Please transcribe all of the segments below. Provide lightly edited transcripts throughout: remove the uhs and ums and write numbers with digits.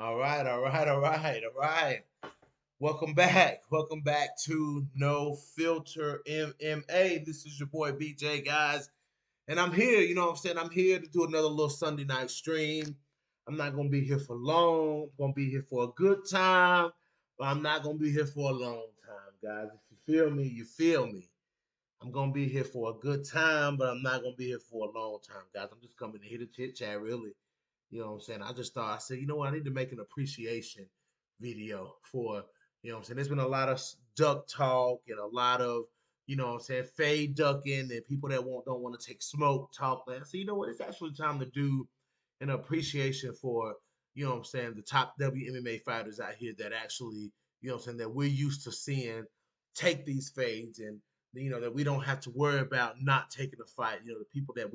All right, all right, all right, all right. Welcome back. Welcome back to No Filter MMA. This is your boy BJ, guys. And I'm here, you know what I'm saying? I'm here to do another little Sunday night stream. I'm not going to be here for long. I'm going to be here for a good time, but I'm not going to be here for a long time, guys. If you feel me, you feel me. I'm going to be here for a good time, but I'm not going to be here for a long time, guys. I'm just coming to hit a chit chat, really. You know what I'm saying? I just thought, I said, you know what? I need to make an appreciation video for, you know what I'm saying? There's been a lot of duck talk and a lot of, you know what I'm saying, fade ducking and people that don't want to take smoke talk. And so, you know what? It's actually time to do an appreciation for, you know what I'm saying, the top WMMA fighters out here that actually, you know what I'm saying, that we're used to seeing take these fades and, you know, that we don't have to worry about not taking a fight. You know, the people that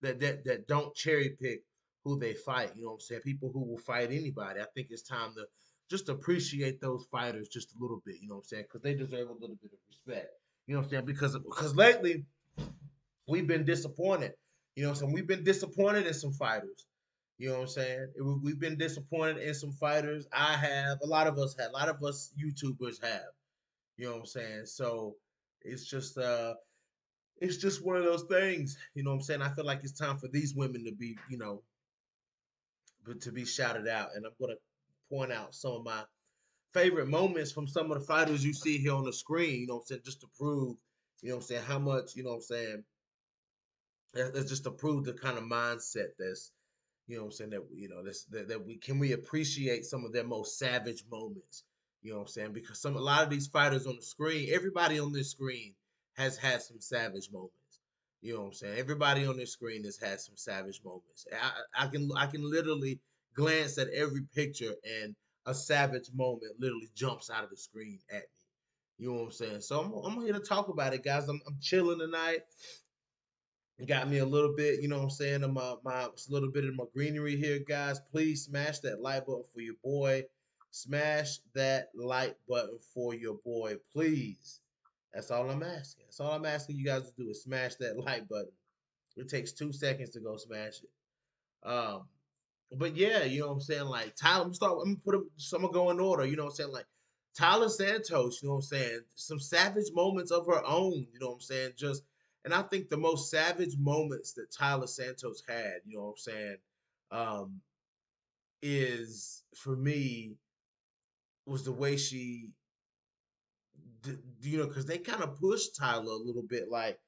that don't cherry pick who they fight. You know what I'm saying? People who will fight anybody. I think it's time to just appreciate those fighters just a little bit. You know what I'm saying? Because they deserve a little bit of respect. You know what I'm saying? Because lately we've been disappointed. You know what I'm saying? We've been disappointed in some fighters. You know what I'm saying? We've been disappointed in some fighters. I have. A lot of us have. A lot of us YouTubers have. You know what I'm saying? So it's just one of those things. You know what I'm saying? I feel like it's time for these women to be, you know, but to be shouted out. And I'm going to point out some of my favorite moments from some of the fighters you see here on the screen, you know what I'm saying, just to prove, you know what I'm saying, how much, you know what I'm saying, that's just to prove the kind of mindset that's, you know what I'm saying, that, you know, that we can we appreciate some of their most savage moments, you know what I'm saying, because a lot of these fighters on the screen, everybody on this screen has had some savage moments. You know what I'm saying? Everybody on this screen has had some savage moments. I can literally glance at every picture and a savage moment literally jumps out of the screen at me. You know what I'm saying? So I'm here to talk about it, guys. I'm chilling tonight. Got me a little bit, you know what I'm saying, of my a little bit of my greenery here, guys. Please smash that like button for your boy. Smash that like button for your boy, please. That's all I'm asking. That's all I'm asking you guys to do is smash that like button. It takes 2 seconds to go smash it. But yeah, you know what I'm saying? Like Tyler, I'm gonna go in order, you know what I'm saying? Like Tyler Santos, you know what I'm saying? Some savage moments of her own, you know what I'm saying? Just and I think the most savage moments that Tyler Santos had, you know what I'm saying, um, is for me was the way she you know, because they kind of pushed Tyler a little bit, like,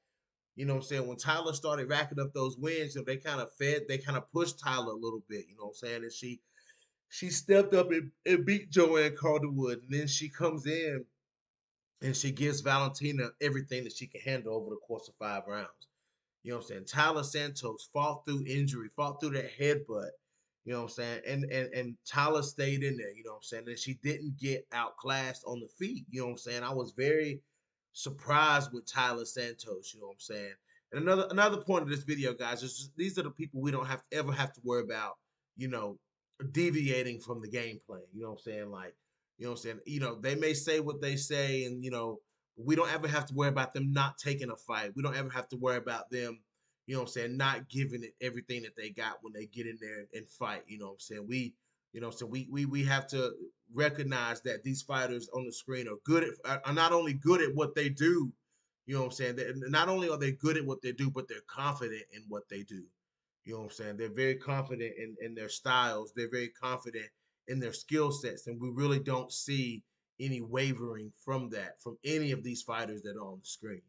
you know what I'm saying? When Tyler started racking up those wins, you know, they kind of pushed Tyler a little bit, you know what I'm saying? And she stepped up and beat Joanne Calderwood. And then she comes in and she gives Valentina everything that she can handle over the course of 5 rounds. You know what I'm saying? Tyler Santos fought through injury, fought through that headbutt. You know what I'm saying? And Tyler stayed in there, you know what I'm saying? And she didn't get outclassed on the feet. You know what I'm saying? I was very surprised with Tyler Santos, you know what I'm saying? And another point of this video, guys, is just, these are the people we don't have to ever have to worry about, you know, deviating from the game plan. You know what I'm saying? Like, you know what I'm saying? You know, they may say what they say, and you know, we don't ever have to worry about them not taking a fight. We don't ever have to worry about them, you know what I'm saying, not giving it everything that they got when they get in there and fight. You know what I'm saying? You know what I'm saying, we have to recognize that these fighters on the screen are not only good at what they do, you know what I'm saying? Not only are they good at what they do, but they're confident in what they do. You know what I'm saying? They're very confident in their styles. They're very confident in their skill sets. And we really don't see any wavering from that from any of these fighters that are on the screen.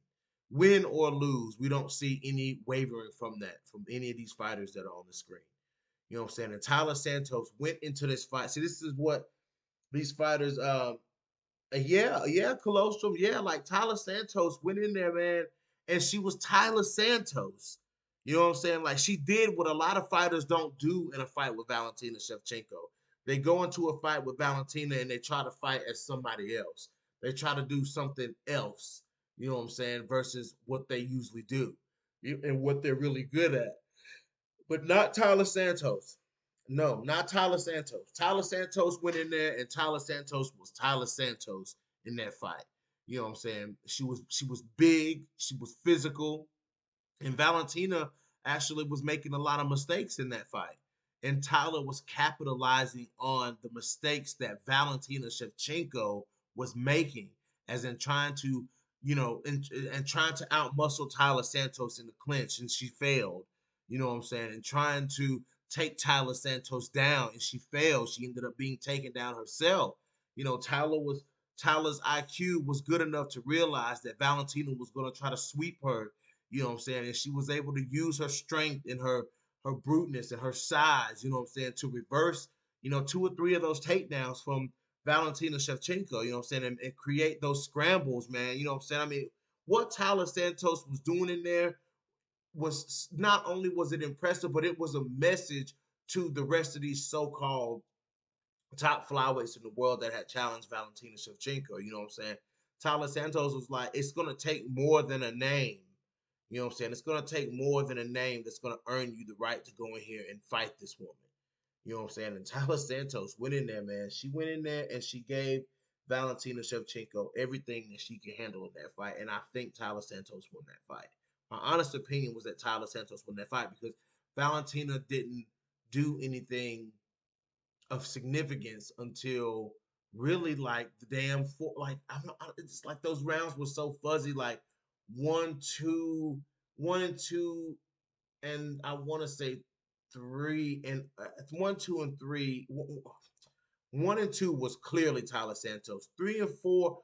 Win or lose, we don't see any wavering from that from any of these fighters that are on the screen. You know what I'm saying? And Tyler Santos went into this fight. See, this is what these fighters, yeah, Colostrum, yeah, like Tyler Santos went in there, man, and she was Tyler Santos. You know what I'm saying? Like she did what a lot of fighters don't do in a fight with Valentina Shevchenko. They go into a fight with Valentina and they try to fight as somebody else. They try to do something else. You know what I'm saying? Versus what they usually do and what they're really good at. But not Tyler Santos. No, not Tyler Santos. Tyler Santos went in there and Tyler Santos was Tyler Santos in that fight. You know what I'm saying? She was big, she was physical, and Valentina actually was making a lot of mistakes in that fight. and Tyler was capitalizing on the mistakes that Valentina Shevchenko was making, as in trying to, and trying to outmuscle Tyler Santos in the clinch, and she failed. You know what I'm saying? And trying to take Tyler Santos down, and she failed. She ended up being taken down herself. Tyler's IQ was good enough to realize that Valentina was going to try to sweep her. You know what I'm saying? And she was able to use her strength and her bruteness and her size, you know what I'm saying, to reverse, two or three of those takedowns from Valentina Shevchenko, you know what I'm saying, and create those scrambles, man. You know what I'm saying? I mean, what Tyler Santos was doing in there was not only was it impressive, but it was a message to the rest of these so-called top flyweights in the world that had challenged Valentina Shevchenko. You know what I'm saying? Tyler Santos was like, it's gonna take more than a name. You know what I'm saying? It's gonna take more than a name that's gonna earn you the right to go in here and fight this woman. You know what I'm saying? And Tyler Santos went in there, man. She went in there and she gave Valentina Shevchenko everything that she could handle in that fight. And I think Tyler Santos won that fight. My honest opinion was that Tyler Santos won that fight because Valentina didn't do anything of significance until really like the damn four. Like it's like those rounds were so fuzzy. Like one, two, 1 and 2, and I want to say three and 1, 2, and 3. 1 and 2 was clearly Tyler Santos. 3 and 4,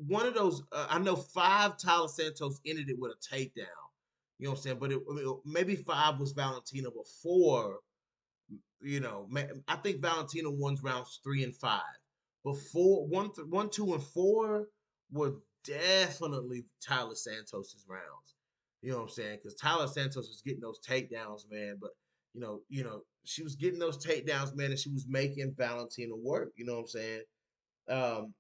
one of those. I know 5. Tyler Santos ended it with a takedown. You know what I'm saying? But maybe 5 was Valentina, but 4, I think Valentina won rounds 3 and 5. But 2, and 4 were definitely Tyler Santos's rounds. You know what I'm saying? Because Tyler Santos was getting those takedowns, man. But she was getting those takedowns, man, and she was making Valentina work. You know what I'm saying? Um,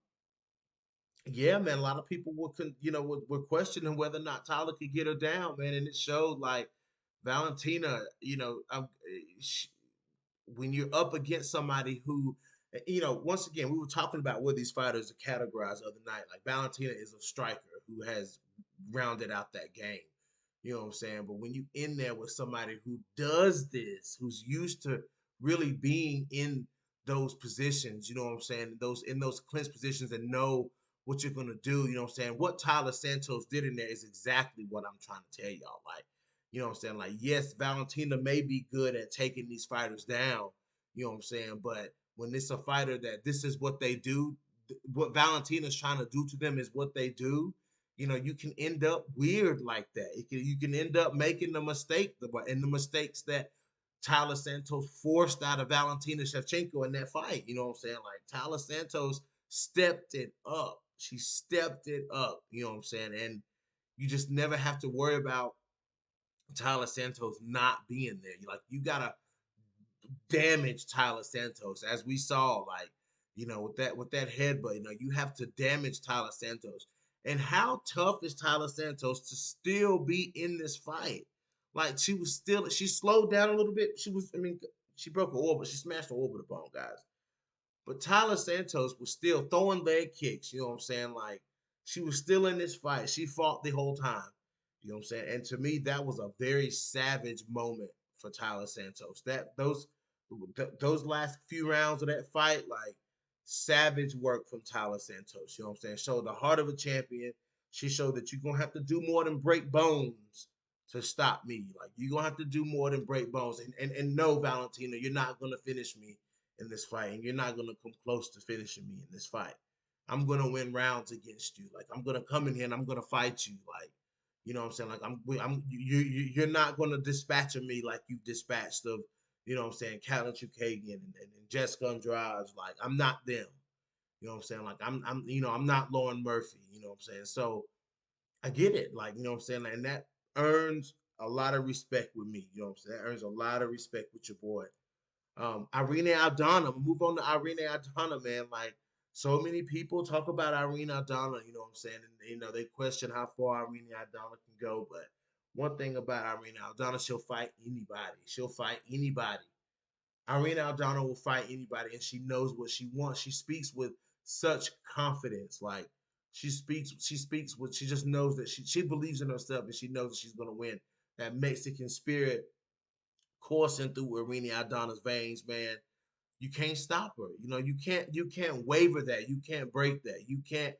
yeah, man. A lot of people were questioning whether or not Tyler could get her down, man, and it showed like Valentina. She, when you're up against somebody who, once again, we were talking about where these fighters are categorized the other night. Like Valentina is a striker who has rounded out that game. You know what I'm saying? But when you in there with somebody who does this, who's used to really being in those positions, you know what I'm saying? In those clinch positions and know what you're gonna do, you know what I'm saying? What Tyler Santos did in there is exactly what I'm trying to tell y'all. Like, you know what I'm saying? Like, yes, Valentina may be good at taking these fighters down, you know what I'm saying? But when it's a fighter that this is what they do, what Valentina's trying to do to them is what they do, you can end up weird like that. You can end up making the mistakes that Tyler Santos forced out of Valentina Shevchenko in that fight. You know what I'm saying? Like Tyler Santos stepped it up. She stepped it up. You know what I'm saying? And you just never have to worry about Tyler Santos not being there. You gotta damage Tyler Santos, as we saw, like, with that headbutt, you have to damage Tyler Santos. And how tough is Tyler Santos to still be in this fight? Like she slowed down a little bit. She broke her orbit, she smashed her orbital bone, guys. But Tyler Santos was still throwing leg kicks, you know what I'm saying? Like she was still in this fight. She fought the whole time. You know what I'm saying? And to me, that was a very savage moment for Tyler Santos. Those last few rounds of that fight, like savage work from Tyler Santos. You know what I'm saying? Showed the heart of a champion. She showed that you're gonna have to do more than break bones to stop me. Like you're gonna have to do more than break bones. And no, Valentina, you're not gonna finish me in this fight, and you're not gonna come close to finishing me in this fight. I'm gonna win rounds against you. Like I'm gonna come in here and I'm gonna fight you. Like, you know what I'm saying? Like you're not gonna dispatch of me like you dispatched of, you know what I'm saying, Callum Chukagian and Jessica Andrade. Like I'm not them. You know what I'm saying? Like I'm not Lauren Murphy. You know what I'm saying? So I get it. Like, you know what I'm saying? And that earns a lot of respect with me. You know what I'm saying? That earns a lot of respect with your boy. Irene Aldana. Move on to Irene Aldana, man. Like so many people talk about Irene Aldana, you know what I'm saying? And they question how far Irene Aldana can go. But one thing about Irene Aldana, she'll fight anybody. She'll fight anybody. Irene Aldana will fight anybody, and she knows what she wants. She speaks with such confidence. Like she speaks with she just knows that she believes in herself and she knows that she's gonna win. That Mexican spirit coursing through Irene Aldana's veins, man. You can't stop her. You can't waver that. You can't break that. You can't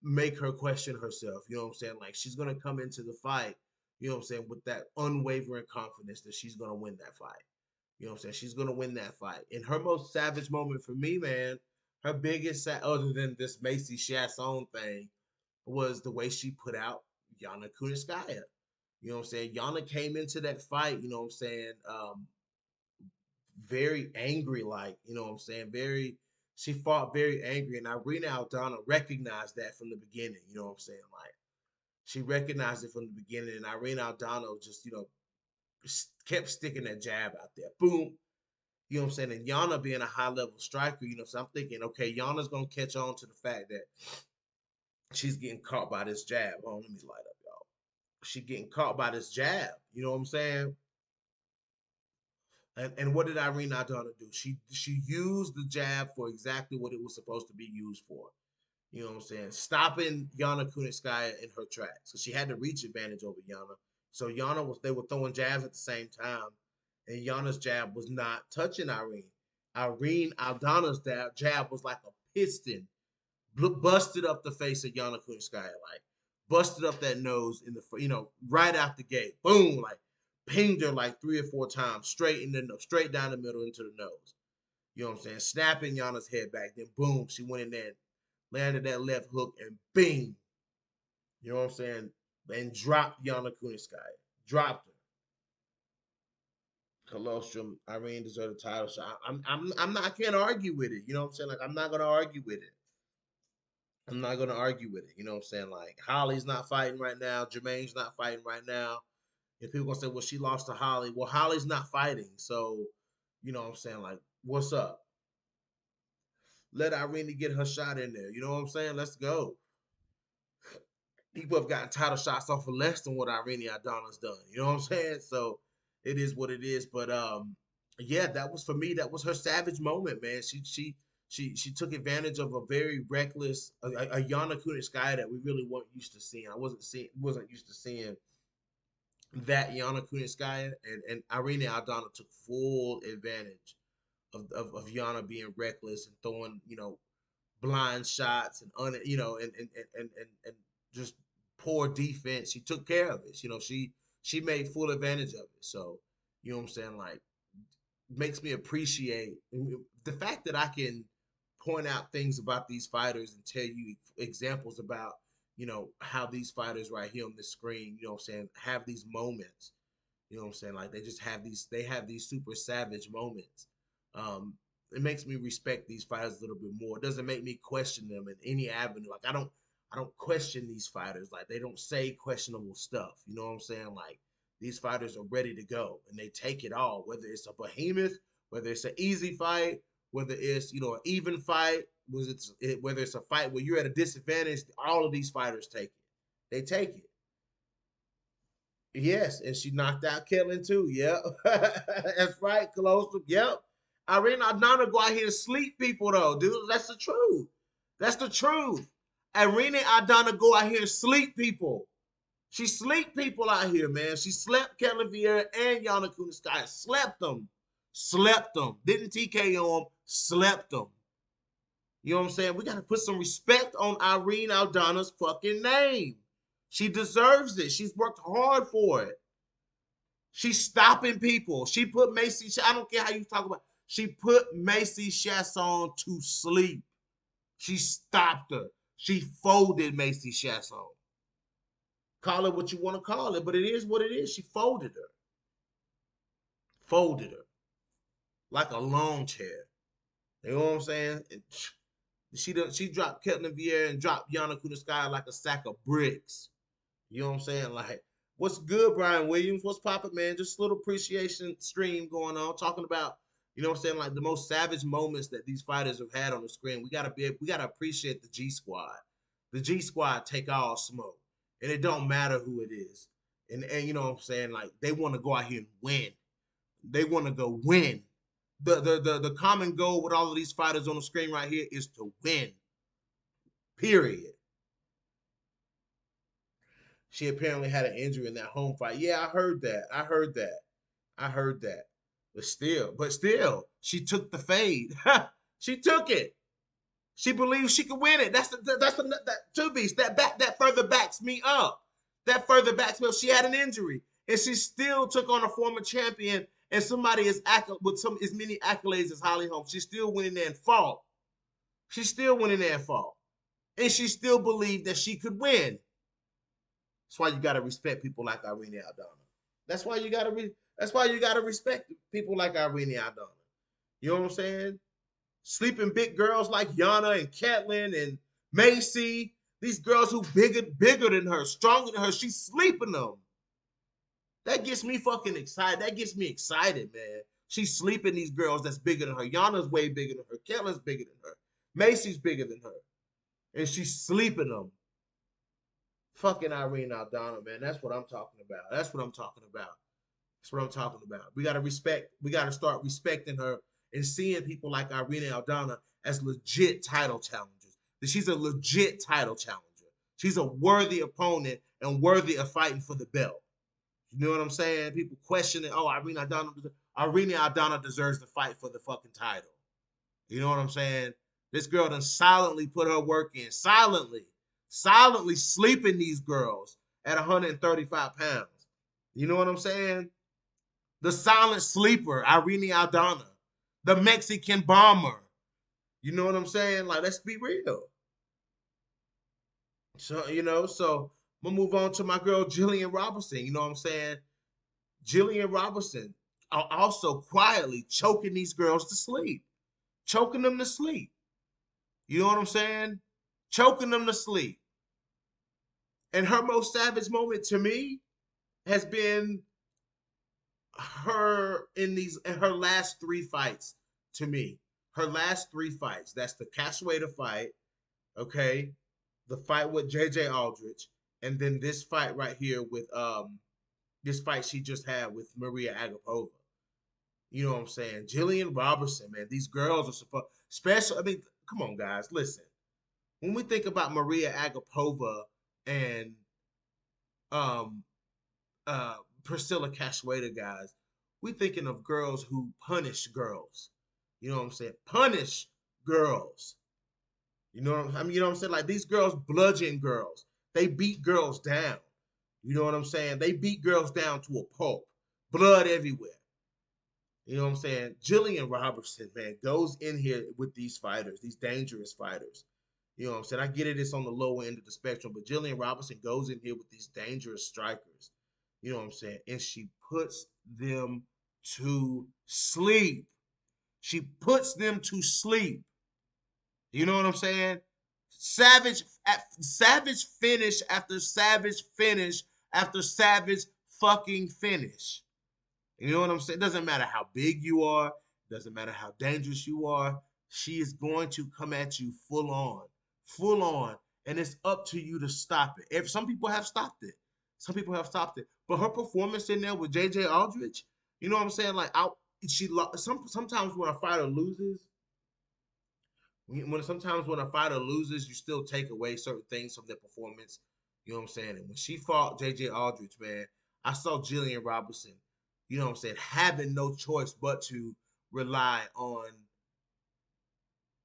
make her question herself. You know what I'm saying? Like she's gonna come into the fight, you know what I'm saying, with that unwavering confidence that she's gonna win that fight. You know what I'm saying? She's gonna win that fight. And her most savage moment for me, man, her biggest other than this Macy Chasson thing, was the way she put out Yana Kunitskaya. You know what I'm saying? Yana came into that fight, you know what I'm saying, very angry, like, you know what I'm saying? She fought very angry. And Irina Aldana recognized that from the beginning, you know what I'm saying? Like, she recognized it from the beginning. And Irina Aldana just, kept sticking that jab out there. Boom. You know what I'm saying? And Yana being a high level striker, so I'm thinking, okay, Yana's going to catch on to the fact that she's getting caught by this jab. Oh, let me light up, y'all. She getting caught by this jab. You know what I'm saying? And what did Irene Aldana do? She used the jab for exactly what it was supposed to be used for. You know what I'm saying? Stopping Yana Kunitskaya in her tracks. So she had the reach advantage over Yana. So they were throwing jabs at the same time. And Yana's jab was not touching Irene. Irene Aldana's jab was like a piston, busted up the face of Yana Kunitskaya, like busted up that nose in the, right out the gate. Boom, like pinged her like 3 or 4 times straight down the middle into the nose. You know what I'm saying? Snapping Yana's head back. Then boom, she went in there, landed that left hook, and bing. You know what I'm saying? And dropped Yana Kunitskaya. Dropped her. Colostrum, Irene deserved the title shot. I'm not. I can't argue with it. You know what I'm saying? Like I'm not gonna argue with it. I'm not gonna argue with it. You know what I'm saying? Like Holly's not fighting right now. Jermaine's not fighting right now. If people gonna say, well, she lost to Holly. Well, Holly's not fighting. So, you know what I'm saying? Like, what's up? Let Irene get her shot in there. You know what I'm saying? Let's go. People have gotten title shots off of less than what Irene Aldana's done. You know what I'm saying? So it is what it is. But yeah, that was for me. That was her savage moment, man. She took advantage of a very reckless a Yana Kunitskaya that we really weren't used to seeing. I wasn't used to seeing that Yana Kunitskaya, and Irene Aldana took full advantage of Yana being reckless and throwing, blind shots and and just poor defense. She took care of it. She made full advantage of it. So, you know what I'm saying? Like, makes me appreciate the fact that I can point out things about these fighters and tell you examples about, how these fighters right here on the screen, you know what I'm saying, have these moments. You know what I'm saying? Like they have these super savage moments. It makes me respect these fighters a little bit more. It doesn't make me question them in any avenue. Like I don't question these fighters. Like they don't say questionable stuff. You know what I'm saying? Like these fighters are ready to go and they take it all, whether it's a behemoth, whether it's an easy fight, whether it's, an even fight, whether it's a fight where you're at a disadvantage, all of these fighters take it. They take it. Yes, and she knocked out Kellen too. Yep. That's right, Colossus. Yep. Irina Aldana go out here and sleep people though, dude. That's the truth. That's the truth. Irina Aldana go out here and sleep people. She sleep people out here, man. She slept Kellen Vieira and Yana Kunitskaya. Slept them. Slept them. Didn't TKO them. Slept them. You know what I'm saying? We got to put some respect on Irene Aldana's fucking name. She deserves it. She's worked hard for it. She's stopping people. She put I don't care how you talk about it. She put Macy Chasson to sleep. She stopped her. She folded Macy Chasson. Call it what you want to call it, but it is what it is. She folded her. Folded her. Like a lawn chair. You know what I'm saying? She dropped Ketlin Vieira and dropped Yana Kunitskaya like a sack of bricks. You know what I'm saying? Like, what's good, Brian Williams? What's poppin', man? Just a little appreciation stream going on, talking about, you know what I'm saying, like the most savage moments that these fighters have had on the screen. We gotta appreciate the G Squad. The G Squad take all smoke. And it don't matter who it is. And you know what I'm saying? Like they want to go out here and win. They want to go win. The common goal with all of these fighters on the screen right here is to win. Period. She apparently had an injury in that home fight. Yeah, I heard that. I heard that. But still, she took the fade. She took it. She believes she can win it. That two beast that further backs me up. That further backs me up. She had an injury, and she still took on a former champion and somebody with some as many accolades as Holly Holm. She still went in there and fought. She still went in there and fought, and she still believed that she could win. That's why you gotta respect people like Irene Aldana. That's why you gotta That's why you gotta respect people like Irene Aldana. You know what I'm saying? Sleeping big girls like Yana and Caitlyn and Macy. These girls who bigger than her, stronger than her. She's sleeping them. That gets me fucking excited. That gets me excited, man. She's sleeping these girls that's bigger than her. Yana's way bigger than her. Caitlyn's bigger than her. Macy's bigger than her. And she's sleeping them. Fucking Irene Aldana, man. That's what I'm talking about. That's what I'm talking about. That's what I'm talking about. We gotta start respecting her and seeing people like Irene Aldana as legit title challengers. That she's a legit title challenger. She's a worthy opponent and worthy of fighting for the belt. You know what I'm saying? People questioning, oh, Irene Aldana deserves to fight for the fucking title. You know what I'm saying? This girl done silently put her work in, silently sleeping these girls at 135 pounds. You know what I'm saying? The silent sleeper, Irene Aldana, the Mexican bomber. You know what I'm saying? Like, let's be real. So I'm gonna move on to my girl Jillian Robinson. You know what I'm saying? Jillian Robinson are also quietly choking these girls to sleep, choking them to sleep. You know what I'm saying? Choking them to sleep. And her most savage moment to me has been in her last three fights to me. Her last three fights. That's the Cachoeira fight, okay? The fight with JJ Aldrich, and then this fight right here with this fight she just had with Maria Agapova. You know what I'm saying? Jillian Robertson, man. These girls are special. I mean, come on, guys, listen. When we think about Maria Agapova and um uh Priscilla Cachoeira, guys, we thinking of girls who punish girls. You know what I'm saying? Punish girls. You know what I'm saying? Like these girls bludgeon girls. They beat girls down. You know what I'm saying? They beat girls down to a pulp. Blood everywhere. You know what I'm saying? Jillian Robertson, man, goes in here with these fighters, these dangerous fighters. You know what I'm saying? I get it, it's on the lower end of the spectrum, but Jillian Robinson goes in here with these dangerous strikers. You know what I'm saying? And she puts them to sleep. She puts them to sleep. You know what I'm saying? Savage finish after savage finish after savage fucking finish. You know what I'm saying? It doesn't matter how big you are, it doesn't matter how dangerous you are. She is going to come at you full on, and it's up to you to stop it. If some people have stopped it, but her performance in there with JJ Aldrich, you know what I'm saying? Like, sometimes when a fighter loses, when a fighter loses, you still take away certain things from their performance. You know what I'm saying? And when she fought JJ Aldrich, man, I saw Jillian Robinson, you know what I'm saying, having no choice but to rely on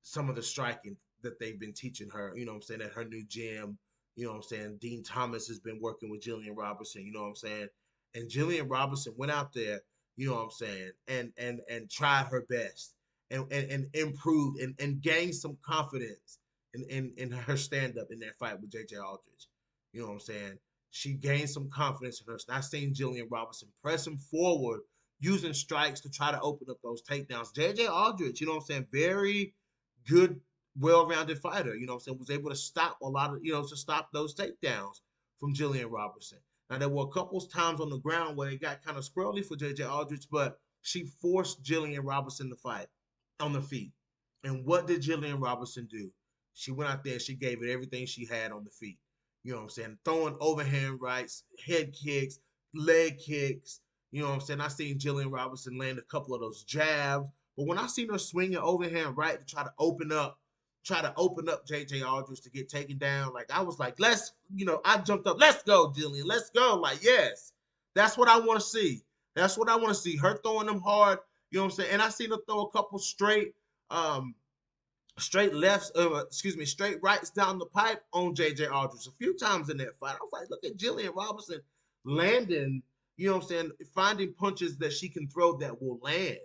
some of the striking that they've been teaching her, you know what I'm saying, at her new gym. You know what I'm saying? Dean Thomas has been working with Jillian Robinson, you know what I'm saying? And Jillian Robinson went out there, you know what I'm saying, and tried her best and improved and gained some confidence in her stand-up in that fight with JJ Aldrich. You know what I'm saying? She gained some confidence in her. I seen Jillian Robinson press him forward using strikes to try to open up those takedowns. JJ Aldrich, you know what I'm saying, very good, well-rounded fighter. You know what I'm saying? Was able to stop a lot of, to stop those takedowns from Jillian Robertson. Now, there were a couple of times on the ground where it got kind of squirrely for JJ Aldrich, but she forced Jillian Robertson to fight on the feet. And what did Jillian Robertson do? She went out there and she gave it everything she had on the feet. You know what I'm saying? Throwing overhand rights, head kicks, leg kicks. You know what I'm saying? I seen Jillian Robinson land a couple of those jabs. But when I seen her swing an overhand right to try to open up JJ Aldrich to get taken down, like I was like, I jumped up, let's go, Jillian, let's go. Like, yes, that's what I want to see. That's what I want to see. Her throwing them hard, You know what I'm saying? And I seen her throw a couple um, straight lefts, excuse me, straight rights down the pipe on JJ Aldridge a few times in that fight. I was like, look at Jillian Robinson landing, you know what I'm saying, finding punches that she can throw that will land.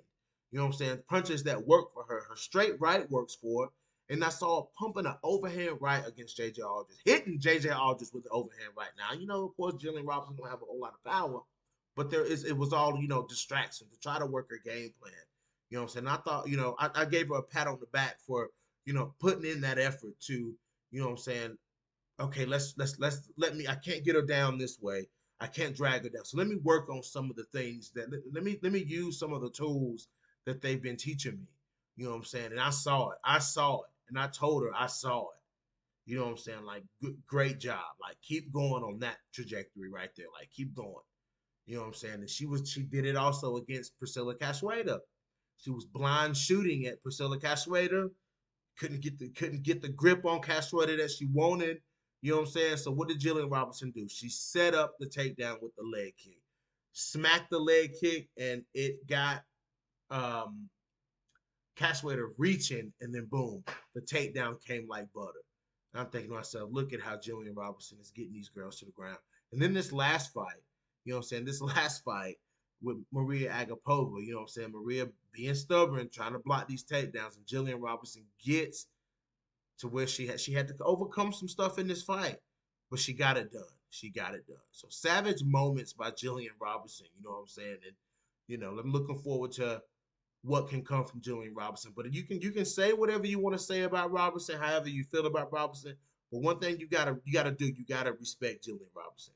You know what I'm saying? Punches that work for her. Her straight right works for her. And I saw her pumping an overhand right against JJ Aldridge, hitting JJ Aldridge with the overhand right now. You know, of course, Jillian Robinson don't have a whole lot of power, but it was all, distraction to try to work her game plan. You know what I'm saying? I thought, I gave her a pat on the back for, putting in that effort to, what I'm saying, okay, let me, I can't get her down this way. I can't drag her down. So let me work on some of the things let me use some of the tools that they've been teaching me. You know what I'm saying? And I saw it. I saw it. And I told her I saw it. You know what I'm saying? Like, great job. Like, keep going on that trajectory right there. Like, keep going. You know what I'm saying? And she did it also against Priscilla Cachoeira. She was blind shooting at Priscilla Cachoeira, couldn't get the grip on Cachoeira that she wanted. You know what I'm saying? So what did Jillian Robinson do? She set up the takedown with the leg kick, smacked the leg kick, and it got um, Cachoeira reaching, and then boom, the takedown came like butter. And I'm thinking to myself, look at how Jillian Robinson is getting these girls to the ground. And then this last fight, you know what I'm saying? This last fight with Maria Agapova, you know what I'm saying? Maria being stubborn, trying to block these takedowns, and Jillian Robinson gets to where she had to overcome some stuff in this fight, but she got it done. She got it done. So savage moments by Jillian Robinson, you know what I'm saying? And I'm looking forward to what can come from Jillian Robinson. But you can say whatever you want to say about Robinson, however you feel about Robinson. But one thing you gotta do, you gotta respect Jillian Robinson.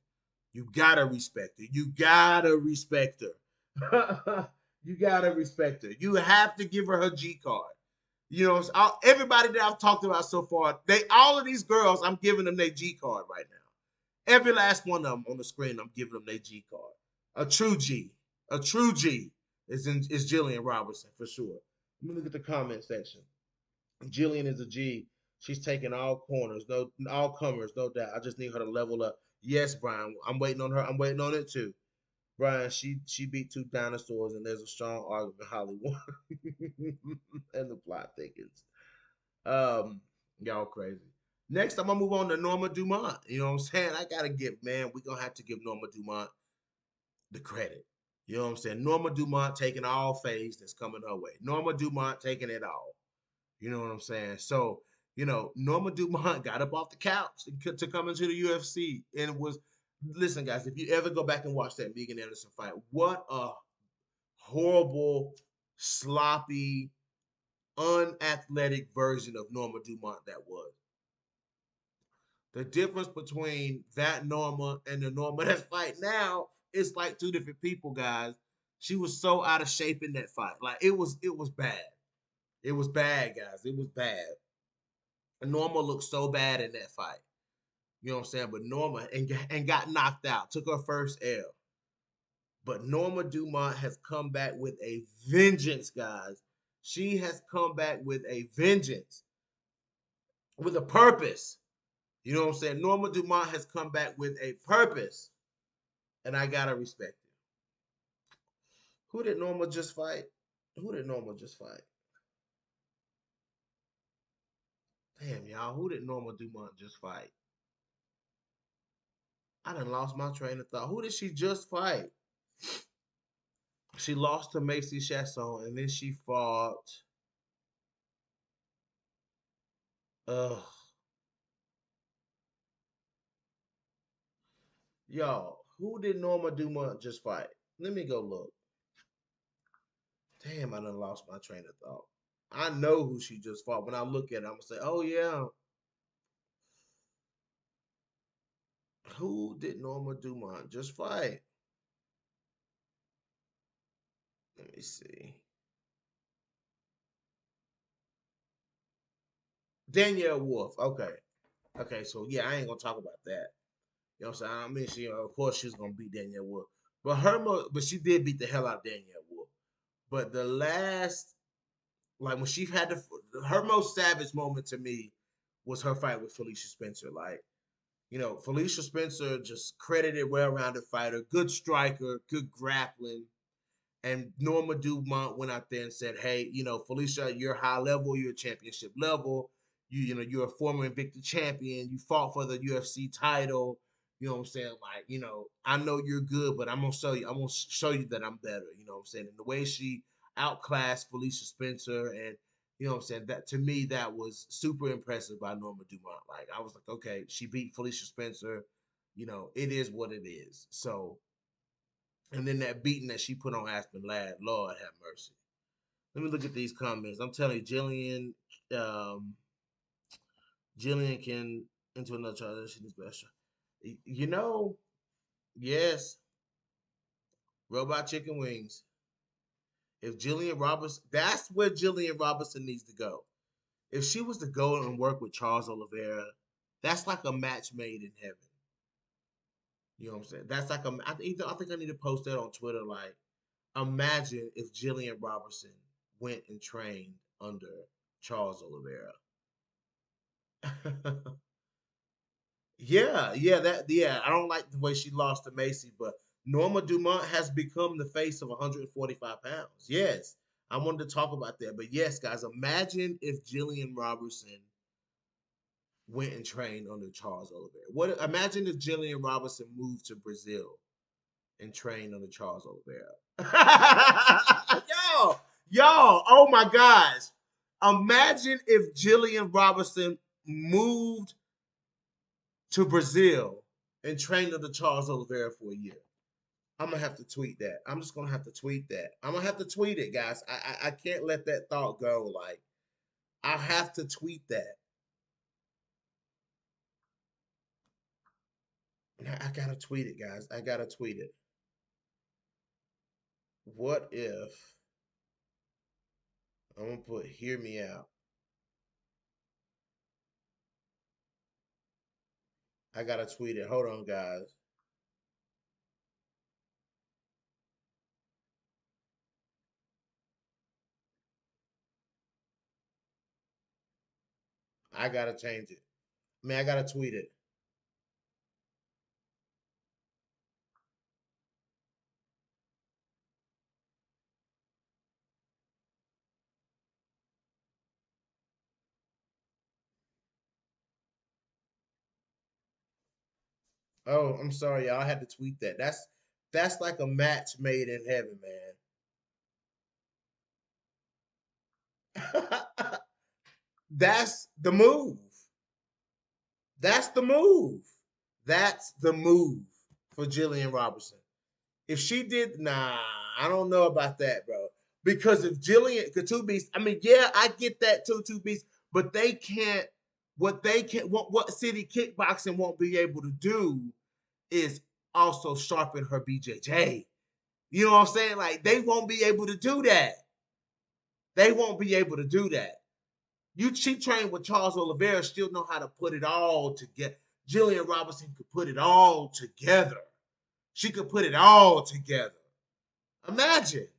You gotta respect her. You gotta respect her. You gotta respect her. You have to give her G card. Everybody that I've talked about so far, all of these girls, I'm giving them their G card right now. Every last one of them on the screen, I'm giving them their G card. A true G, a true G is Jillian Robinson for sure. Let me look at the comment section. Jillian is a G. She's taking all corners, no, all comers, no doubt. I just need her to level up. Yes, Brian, I'm waiting on her. I'm waiting on it too. Brian, she beat two dinosaurs, and there's a strong argument Hollywood and the plot thickens. Y'all crazy. Next, I'm gonna move on to Norma Dumont. You know what I'm saying? I gotta give, man. We're gonna have to give Norma Dumont the credit. You know what I'm saying? Norma Dumont taking all phase that's coming her way. Norma Dumont taking it all. You know what I'm saying? So, Norma Dumont got up off the couch to come into the UFC and was, listen, guys, if you ever go back and watch that Megan Anderson fight, what a horrible, sloppy, unathletic version of Norma Dumont that was. The difference between that Norma and the Norma that's fighting now, it's like two different people, guys. She was so out of shape in that fight. Like, it was bad. It was bad, guys. It was bad. And Norma looked so bad in that fight. You know what I'm saying? But Norma and got knocked out, took her first L. But Norma Dumont has come back with a vengeance, guys. She has come back with a vengeance, with a purpose. You know what I'm saying? Norma Dumont has come back with a purpose, and I gotta respect it. Who did Norma just fight? Who did Norma just fight? Damn, y'all. Who did Norma Dumont just fight? I done lost my train of thought. Who did she just fight? She lost to Macy Chasson, and then she fought. Ugh. Y'all, who did Norma Dumont just fight? Let me go look. Damn, I done lost my train of thought. I know who she just fought. When I look at it, I'm gonna say, oh yeah. Who did Norma Dumont just fight? Let me see. Danielle Wolf. Okay. Okay, so yeah, I ain't gonna talk about that. You know what I'm saying? I mean, of course she's gonna beat Danielle Wolf. But she did beat the hell out of Danielle Wolf. But the last, like when she had her most savage moment to me was her fight with Felicia Spencer. Like, Felicia Spencer, just credited, well-rounded fighter, good striker, good grappling. And Norma Dumont went out there and said, "Hey, Felicia, you're high level, you're championship level. You're a former Invicta champion. You fought for the UFC title. You know what I'm saying? Like, I know you're good, but I'm gonna show you. I'm gonna show you that I'm better. You know what I'm saying? And the way she outclassed Felicia Spencer, and you know what I'm saying, that to me that was super impressive by Norma Dumont. Like, I was like, okay, she beat Felicia Spencer. It is what it is. So, and then that beating that she put on Aspen Ladd, Lord have mercy. Let me look at these comments. I'm telling you, Jillian can into another child. She needs better. You know, yes, robot chicken wings. If Jillian Robertson, that's where Jillian Robertson needs to go. If she was to go and work with Charles Oliveira, that's like a match made in heaven. You know what I'm saying? That's like I think I need to post that on Twitter. Like, imagine if Jillian Robertson went and trained under Charles Oliveira. Yeah. I don't like the way she lost to Macy, but Norma Dumont has become the face of 145 pounds. Yes, I wanted to talk about that, but yes, guys, imagine if Jillian Robertson went and trained under Charles Oliveira. What? Imagine if Jillian Robertson moved to Brazil and trained under Charles Oliveira. Y'all, oh my gosh! Imagine if Jillian Robertson moved to Brazil and trained under Charles Oliveira for a year. I'm gonna have to tweet that. I'm just gonna have to tweet that. I'm gonna have to tweet it, guys. I can't let that thought go. Like, I have to tweet that. I gotta tweet it, guys. I gotta tweet it. What if I'm gonna put "hear me out"? I gotta tweet it. Hold on, guys. I gotta change it. I gotta tweet it. Oh, I'm sorry, y'all. I had to tweet that. That's like a match made in heaven, man. That's the move. That's the move. That's the move for Jillian Robertson. If she did, nah, I don't know about that, bro. Because if Jillian, the two beasts, yeah, I get that too, two beasts, but they can't. What City Kickboxing won't be able to do is also sharpen her BJJ. You know what I'm saying? Like, they won't be able to do that. They won't be able to do that. She trained with Charles Oliveira, still know how to put it all together. Jillian Robertson could put it all together. She could put it all together. Imagine,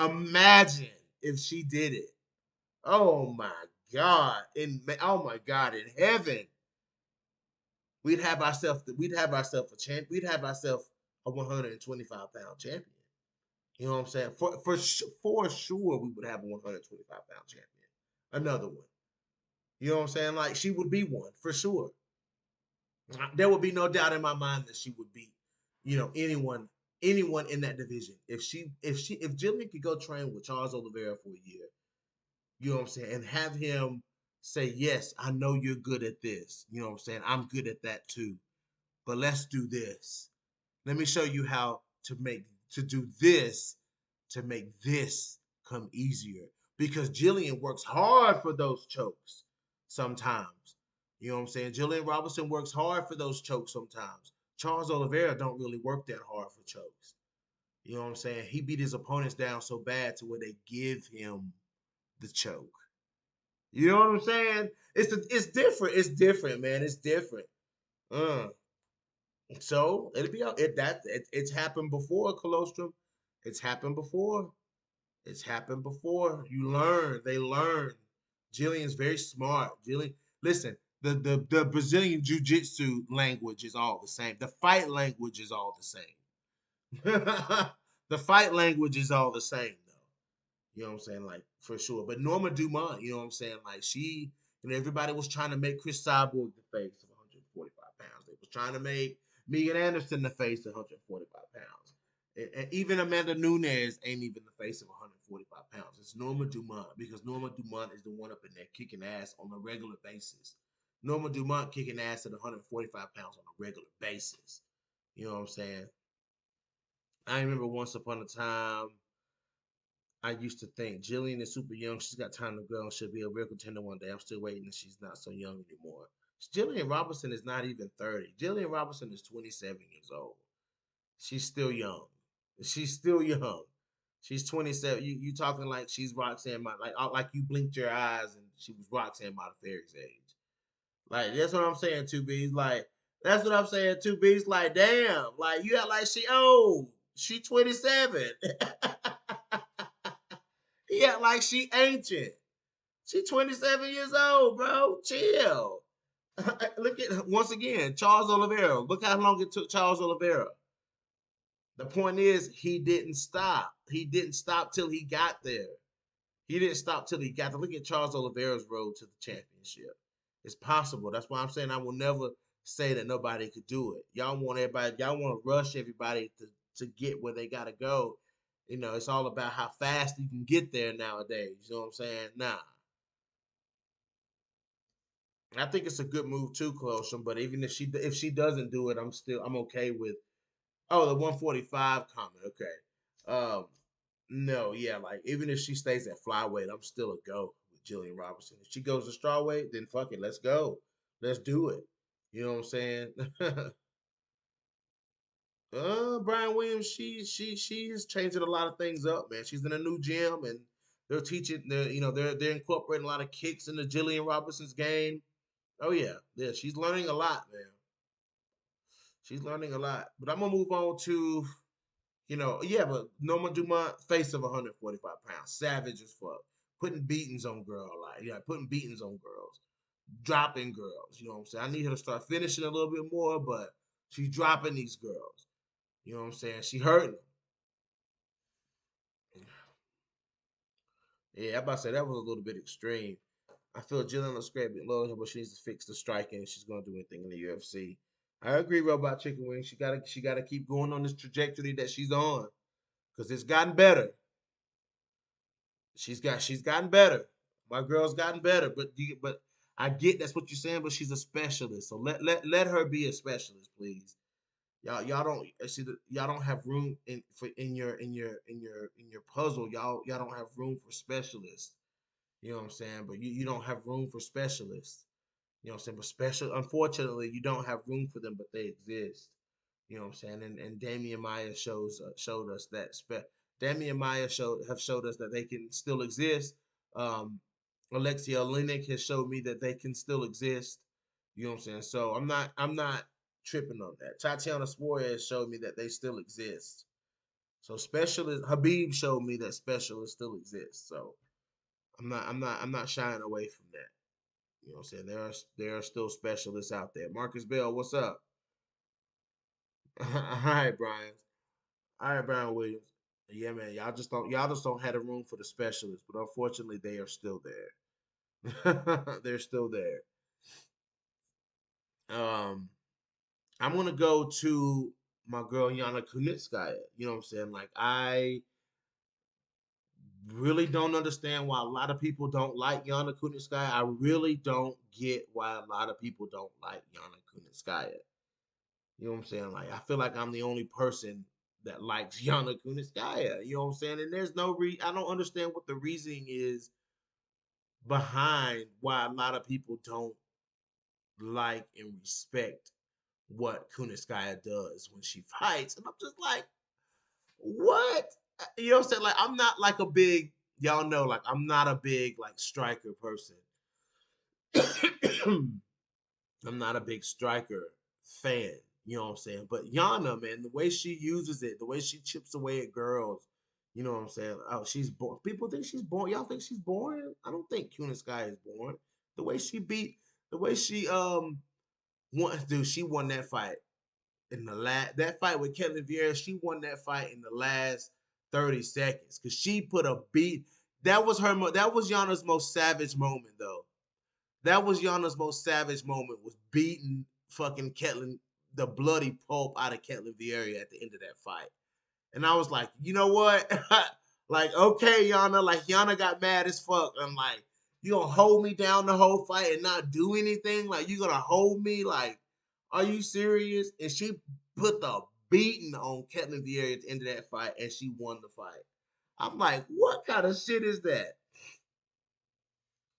imagine if she did it. Oh my God! In heaven, we'd have ourselves a champ. We'd have ourselves a 125-pound champion. You know what I'm saying? For sure, we would have a 125-pound champion. Another one. You know what I'm saying? Like, she would be one for sure. There would be no doubt in my mind that she would beat, anyone in that division. If Jillian could go train with Charles Oliveira for a year, you know what I'm saying, and have him say, "Yes, I know you're good at this. You know what I'm saying? I'm good at that too. But let's do this. Let me show you how to do this to make this come easier." Because Jillian works hard for those chokes sometimes. You know what I'm saying? Jillian Robinson works hard for those chokes sometimes. Charles Oliveira don't really work that hard for chokes. You know what I'm saying? He beat his opponents down so bad to where they give him the choke. You know what I'm saying? It's different. It's different, man. It's different. Uh, so it'll be it's happened before, Colostrum. It's happened before. It's happened before. You learn. They learn. Jillian's very smart. Jillian, listen. The Brazilian jiu-jitsu language is all the same. The fight language is all the same. The fight language is all the same though. You know what I'm saying? Like for sure. But Norma Dumont, you know what I'm saying? Like everybody was trying to make Chris Cyborg the face of 145 pounds. They was trying to make Megan Anderson the face of 145 pounds. And even Amanda Nunes ain't even the face of 145 pounds. It's Norma Dumont because Norma Dumont is the one up in there kicking ass on a regular basis. Norma Dumont kicking ass at 145 pounds on a regular basis. You know what I'm saying? I remember once upon a time, I used to think Jillian is super young. She's got time to grow and she'll be a real contender one day. I'm still waiting and she's not so young anymore. Jillian Robinson is not even 30. Jillian Robinson is 27 years old. She's still young. She's still young. She's 27. You talking like she's Roxanne, like you blinked your eyes and she was Roxanne Modafferi's age. Like that's what I'm saying, two B's. Like that's what I'm saying, two B's. Like damn, like you act like she old. She 27. He act like she ancient. She 27 years old, bro. Chill. Look at once again, Charles Oliveira. Look how long it took Charles Oliveira. The point is, he didn't stop. He didn't stop till he got there. He didn't stop till he got there. Look at Charles Oliveira's road to the championship. It's possible. That's why I'm saying I will never say that nobody could do it. Y'all want everybody, y'all want to rush everybody to get where they gotta go. You know, it's all about how fast you can get there nowadays. You know what I'm saying? Nah. I think it's a good move too, Closum. But even if she doesn't do it, I'm okay with. Oh, the 145 comment. Okay. No, yeah, like even if she stays at flyweight, I'm still a go with Jillian Robertson. If she goes to strawweight, then fuck it, let's go, let's do it. You know what I'm saying? Brian Williams, she's changing a lot of things up, man. She's in a new gym and they're teaching, they're incorporating a lot of kicks into Jillian Robertson's game. Oh yeah, yeah, she's learning a lot, man. She's learning a lot. But I'm gonna move on to, yeah, but Norma Dumont, face of 145 pounds, savage as fuck, putting beatings on girl, like putting beatings on girls, dropping girls. You know what I'm saying? I need her to start finishing a little bit more, but she's dropping these girls. You know what I'm saying? She hurting them. Yeah, I'm about to say that was a little bit extreme. I feel Jillian looks great, but she needs to fix the striking if she's gonna do anything in the UFC. I agree, Robot Chicken Wing. She gotta keep going on this trajectory that she's on, because it's gotten better. She's gotten better. My girl's gotten better, but I get that's what you're saying, but she's a specialist. So let her be a specialist, please. Y'all don't see y'all don't have room in your puzzle. Y'all don't have room for specialists. You know what I'm saying? But you don't have room for specialists. You know what I'm saying? But unfortunately, you don't have room for them, but they exist. You know what I'm saying? And Damian Maya showed us that Damian Maya showed us that they can still exist. Um, Alexia Olenek has showed me that they can still exist. You know what I'm saying? So I'm not tripping on that. Tatiana Suarez showed me that they still exist. So specialist Habib showed me that specialists still exist. So I'm not shying away from that. You know what I'm saying? There are still specialists out there. Marcus Bell, what's up? All right, Brian. All right, Brian Williams. Yeah, man. Y'all just don't have the room for the specialists, but unfortunately they are still there. They're still there. Um, I'm gonna go to my girl Yana Kunitskaya. You know what I'm saying? Like I really don't understand why a lot of people don't like Yana Kunitskaya. I really don't get why a lot of people don't like Yana Kunitskaya. You know what I'm saying? Like I feel like I'm the only person that likes Yana Kunitskaya. You know what I'm saying? And there's no I don't understand what the reasoning is behind why a lot of people don't like and respect what Kunitskaya does when she fights. And I'm just like, what? You know what I'm saying? Like I'm not like a big, y'all know, like I'm not a big like striker person. I'm not a big striker fan, you know what I'm saying? But Yana, man, the way she uses it, the way she chips away at girls, you know what I'm saying? Oh, she's born. People think she's born. Y'all think she's born? I don't think Sky is born. The way she beat, the way she won, dude, she won that fight in the last that fight with Kevin Vieira. She won that fight in the last. 30 seconds because she put a beat. That was her. That was Yana's most savage moment, though. That was Yana's most savage moment, was beating fucking Ketlin, the bloody pulp out of Ketlin Vieira at the end of that fight. And I was like, you know what? Like, okay, Yana. Like, Yana got mad as fuck. I'm like, you gonna hold me down the whole fight and not do anything? Like, you gonna hold me? Like, are you serious? And she put the beating on Ketlin Vieira at the end of that fight, and she won the fight. I'm like, what kind of shit is that?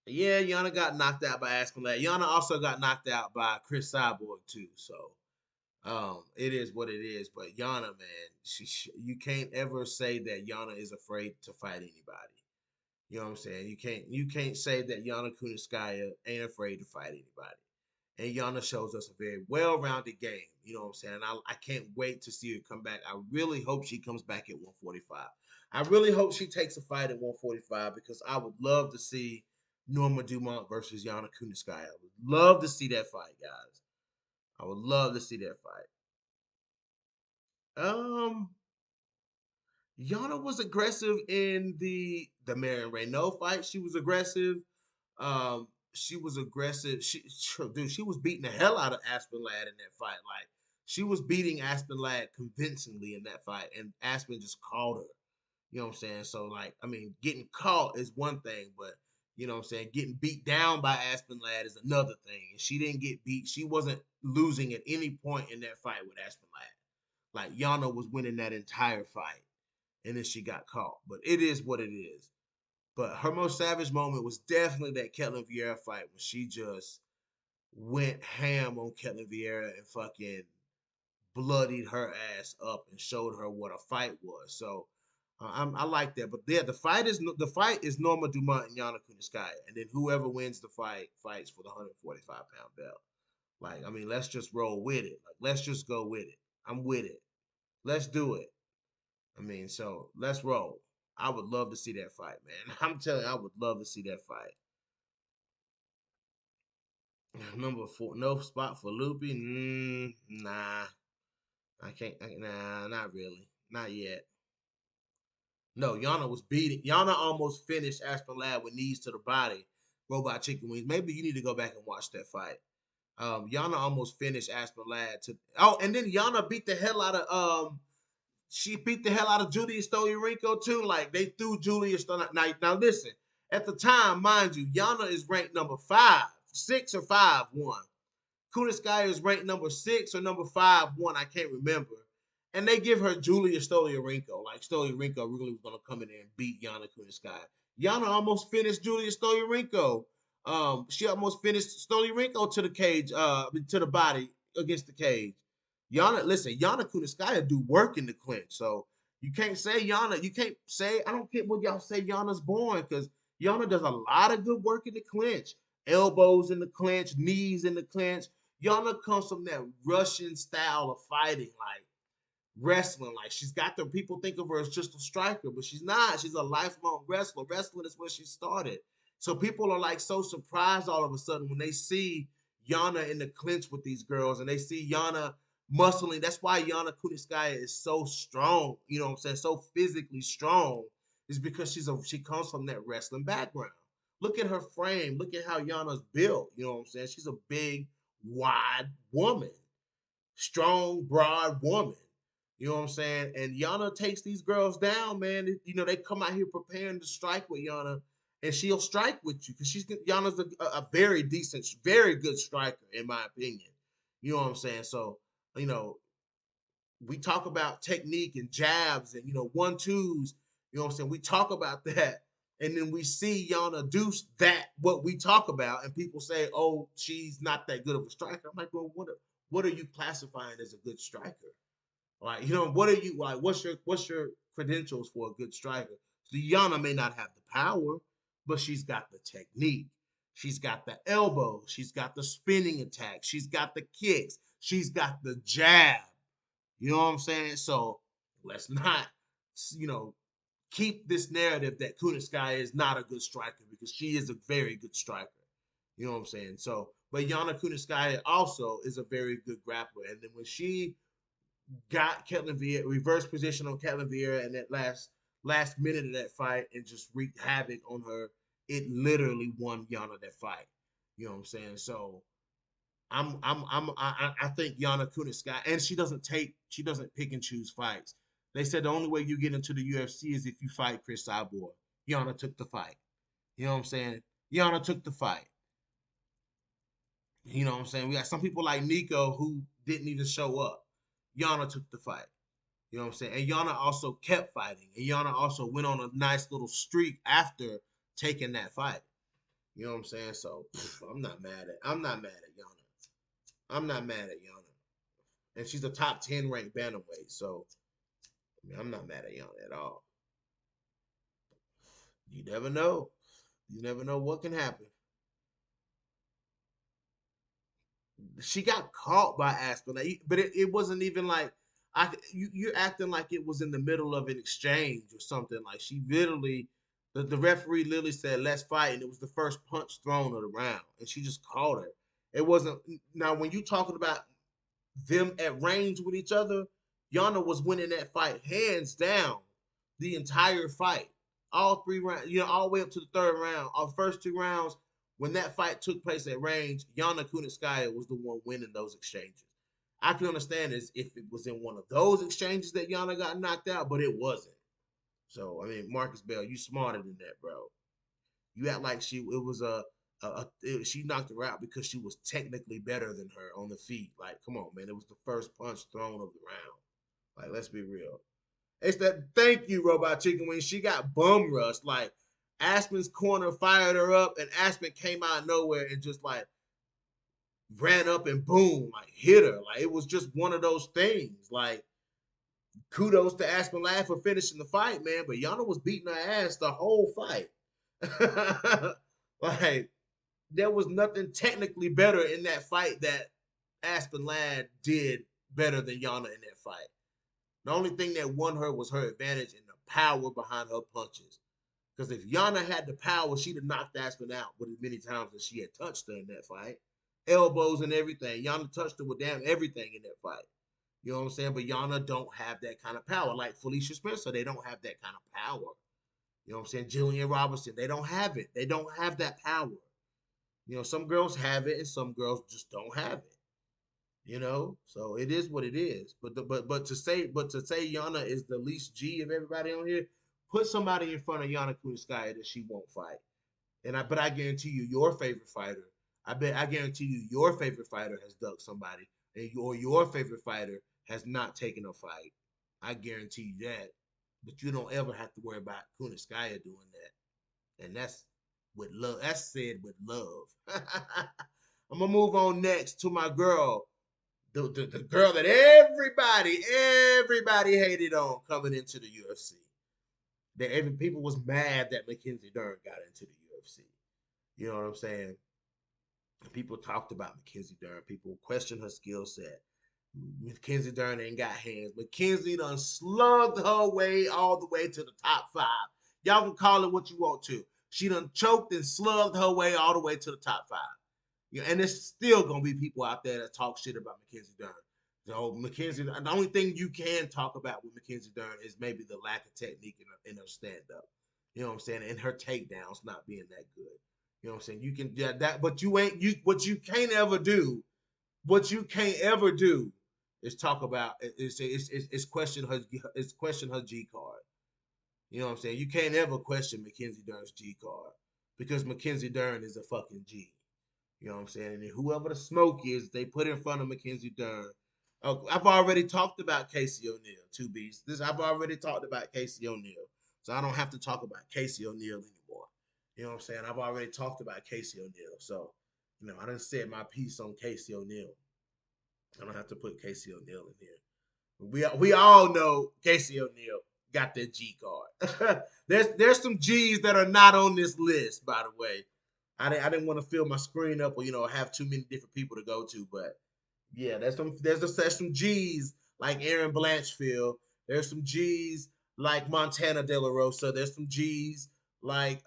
Yeah, Yana got knocked out by Aspen Ladd. Yana also got knocked out by Chris Cyborg too. So it is what it is. But Yana, man, you can't ever say that Yana is afraid to fight anybody. You know what I'm saying? You can't say that Yana Kunitskaya ain't afraid to fight anybody. And Yana shows us a very well-rounded game. You know what I'm saying? I can't wait to see her come back. I really hope she comes back at 145. I really hope she takes a fight at 145 because I would love to see Norma Dumont versus Yana Kunitskaya. I would love to see that fight, guys. I would love to see that fight. Um, Yana was aggressive in the Marion Renault fight. She was aggressive. She was aggressive. Dude, she was beating the hell out of Aspen Ladd in that fight. Like she was beating Aspen Ladd convincingly in that fight, and Aspen just caught her. You know what I'm saying? So like, I mean, getting caught is one thing, but you know what I'm saying, getting beat down by Aspen Ladd is another thing. And she didn't get beat. She wasn't losing at any point in that fight with Aspen Ladd. Like Yana was winning that entire fight, and then she got caught. But it is what it is. But her most savage moment was definitely that Ketlin Vieira fight when she just went ham on Ketlin Vieira and fucking bloodied her ass up and showed her what a fight was. So I like that. But yeah, the fight is Norma Dumont and Yana Kunitskaya, and then whoever wins the fight fights for the 145-pound belt. Like, I mean, let's just roll with it. Like, let's just go with it. I'm with it. Let's do it. I mean, so let's roll. I would love to see that fight, man. I'm telling you, I would love to see that fight. Number four, no spot for Loopy. Nah, I can't. Nah, not really. Not yet. No, Yana was beating. Yana almost finished Aspen Ladd with knees to the body, robot chicken wings. Maybe you need to go back and watch that fight. Yana almost finished Aspen Ladd to. Oh, and then Yana beat the hell out of she beat the hell out of Julia Stoliarenko too. Like they threw Julia Stoliarenko. Now listen, at the time, mind you, Yana is ranked number 5, 6 or 5, 1. Kunitskaya is ranked number 6 or number 5, 1. I can't remember. And they give her Julia Stoliarenko. Like Stoliarenko really was gonna come in there and beat Yana Kunitskaya. Yana almost finished Julia Stoliarenko. She almost finished Stoliarenko to the cage, to the body against the cage. Yana Kunitskaya do work in the clinch. So you can't say Yana, you can't say, I don't get what y'all say Yana's born, because Yana does a lot of good work in the clinch. Elbows in the clinch, knees in the clinch. Yana comes from that Russian style of fighting, like wrestling. Like she's got the people think of her as just a striker, but she's not. She's a lifelong wrestler. Wrestling is where she started. So people are like so surprised all of a sudden when they see Yana in the clinch with these girls and they see Yana muscling. That's why Yana Kunitskaya is so strong. You know what I'm saying? So physically strong is because she comes from that wrestling background. Look at her frame. Look at how Yana's built. You know what I'm saying? She's a big, wide woman, strong, broad woman. You know what I'm saying? And Yana takes these girls down, man. You know, they come out here preparing to strike with Yana, and she'll strike with you because Yana's a very decent, very good striker, in my opinion. You know what I'm saying? So, you know, we talk about technique and jabs and, 1-2s. You know what I'm saying? We talk about that. And then we see Yana do that, what we talk about, and people say, oh, she's not that good of a striker. I'm like, well, what are you classifying as a good striker? Like, what are you like? What's your credentials for a good striker? So Yana may not have the power, but she's got the technique. She's got the elbow. She's got the spinning attack. She's got the kicks. She's got the jab. You know what I'm saying? So let's not, you know, keep this narrative that Kunitskaya is not a good striker, because she is a very good striker. You know what I'm saying? So, but Yana Kunitskaya also is a very good grappler. And then when she got Ketlin Vieira, reverse position on Ketlin Vieira in that last last minute of that fight and just wreaked havoc on her. It literally won Yana that fight. You know what I'm saying? So I think Yana Kunitskaya, and she doesn't pick and choose fights. They said the only way you get into the UFC is if you fight Chris Cyborg. Yana took the fight. You know what I'm saying? Yana took the fight. You know what I'm saying? We got some people like Nico who didn't even show up. Yana took the fight. You know what I'm saying? And Yana also kept fighting. And Yana also went on a nice little streak after taking that fight. You know what I'm saying? So I'm not mad at Yana. I'm not mad at Yana. And she's a top 10 ranked bantamweight. So I mean, I'm not mad at Yana at all. You never know. You never know what can happen. She got caught by Aspen, but it wasn't even like you're acting like it was in the middle of an exchange or something. Like she literally, the referee literally said, "Let's fight," and it was the first punch thrown of the round, and she just caught her. It wasn't now when you talking about them at range with each other. Yana was winning that fight hands down the entire fight, all 3 rounds, all the way up to the third round. Our first 2 rounds, when that fight took place at range, Yana Kunitskaya was the one winning those exchanges. I can understand this if it was in one of those exchanges that Yana got knocked out, but it wasn't. So I mean, Marcus Bell, you smarter than that, bro. You act like she knocked her out because she was technically better than her on the feet. Like, come on, man. It was the first punch thrown of the round. Like, let's be real. It's that thank you, Robot Chicken Wing. She got bum rushed. Like, Aspen's corner fired her up, and Aspen came out of nowhere and just like ran up and boom, like hit her. Like, it was just one of those things. Like, kudos to Aspen Ladd for finishing the fight, man. But Yana was beating her ass the whole fight. Like, there was nothing technically better in that fight that Aspen Ladd did better than Yana in that fight. The only thing that won her was her advantage and the power behind her punches. Because if Yana had the power, she'd have knocked Aspen out with as many times as she had touched her in that fight. Elbows and everything. Yana touched her with damn everything in that fight. You know what I'm saying? But Yana don't have that kind of power. Like Felicia Spencer, they don't have that kind of power. You know what I'm saying? Jillian Robinson, they don't have it. They don't have that power. Some girls have it and some girls just don't have it. So it is what it is. But to say Yana is the least G of everybody on here, put somebody in front of Yana Kunitskaya that she won't fight. But I guarantee you, your favorite fighter, I guarantee you, your favorite fighter has ducked somebody, and your favorite fighter has not taken a fight. I guarantee you that. But you don't ever have to worry about Kunitskaya doing that, and that's with love. That's said with love. I'm gonna move on next to my girl, the girl that everybody hated on coming into the UFC. That every people was mad that Mackenzie Dern got into the UFC. You know what I'm saying? People talked about Mackenzie Dern. People questioned her skill set. Mackenzie Dern ain't got hands. Mackenzie done slugged her way all the way to the top 5. Y'all can call it what you want to. She done choked and slugged her way all the way to the top 5. And there's still gonna be people out there that talk shit about Mackenzie Dern. So Mackenzie, the only thing you can talk about with Mackenzie Dern is maybe the lack of technique in her stand up. You know what I'm saying? And her takedowns not being that good. You know what I'm saying? You can that, but you ain't you. What you can't ever do. What you can't ever do is talk about is question her G card. You know what I'm saying? You can't ever question Mackenzie Dern's G card because Mackenzie Dern is a fucking G. You know what I'm saying? And whoever the smoke is, they put in front of Mackenzie Dern. Oh, I've already talked about Casey O'Neill, two beats. I've already talked about Casey O'Neill, so I don't have to talk about Casey O'Neill anymore. You know what I'm saying? I've already talked about Casey O'Neill, so I done said my piece on Casey O'Neill. I don't have to put Casey O'Neill in here. We all know Casey O'Neill got that G card. there's some G's that are not on this list, by the way. I didn't want to fill my screen up or have too many different people to go to, but yeah, there's some G's like Aaron Blanchfield. There's some G's like Montana De La Rosa. There's some G's like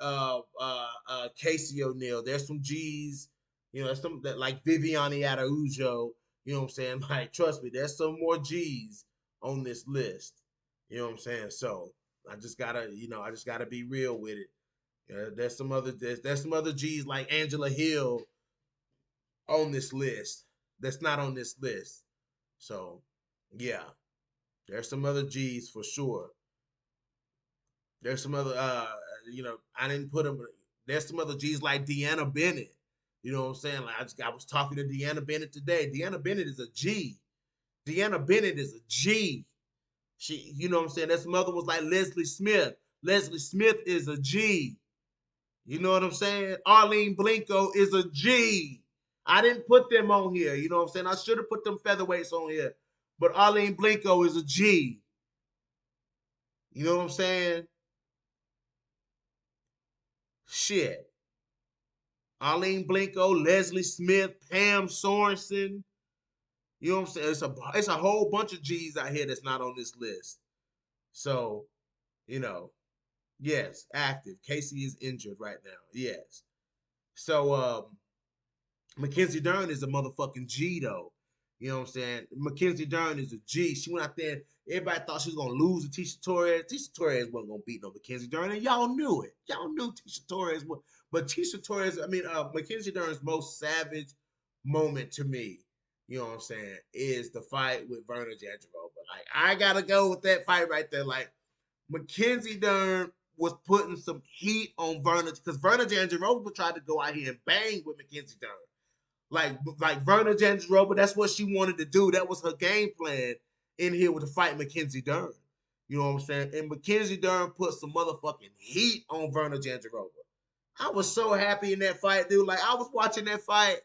Casey O'Neill. There's some G's, there's some that like Viviane Araujo. You know what I'm saying? Like, trust me, there's some more G's on this list. You know what I'm saying? So I just gotta, I just gotta be real with it. There's some other G's like Angela Hill on this list that's not on this list. So yeah, there's some other G's for sure. There's some other I didn't put them. There's some other G's like Deanna Bennett. You know what I'm saying? Like I was talking to Deanna Bennett today. Deanna Bennett is a G. Deanna Bennett is a G. She, you know what I'm saying? That some other was like Leslie Smith. Leslie Smith is a G. You know what I'm saying? Arlene Blinko is a G. I didn't put them on here. You know what I'm saying? I should have put them featherweights on here. But Arlene Blinko is a G. You know what I'm saying? Shit. Arlene Blinko, Leslie Smith, Pam Sorensen. You know what I'm saying? It's a whole bunch of G's out here that's not on this list. So, you know, yes, active. Casey is injured right now. Yes. So Mackenzie Dern is a motherfucking G though. You know what I'm saying? Mackenzie Dern is a G. She went out there. Everybody thought she was gonna lose to Tisha Torres. Tisha Torres wasn't gonna beat no Mackenzie Dern, and y'all knew it. Y'all knew Tisha Torres was. But Tisha Torres, Mackenzie Dern's most savage moment to me, you know what I'm saying, is the fight with Verna Jandiroba. Like I gotta go with that fight right there. Like Mackenzie Dern was putting some heat on Verna because Verna Jandiroba tried to go out here and bang with Mackenzie Dern. Like Verna Jandiroba, that's what she wanted to do. That was her game plan in here with the fight Mackenzie Dern. You know what I'm saying? And Mackenzie Dern put some motherfucking heat on Verna Jandiroba. I was so happy in that fight, dude. Like I was watching that fight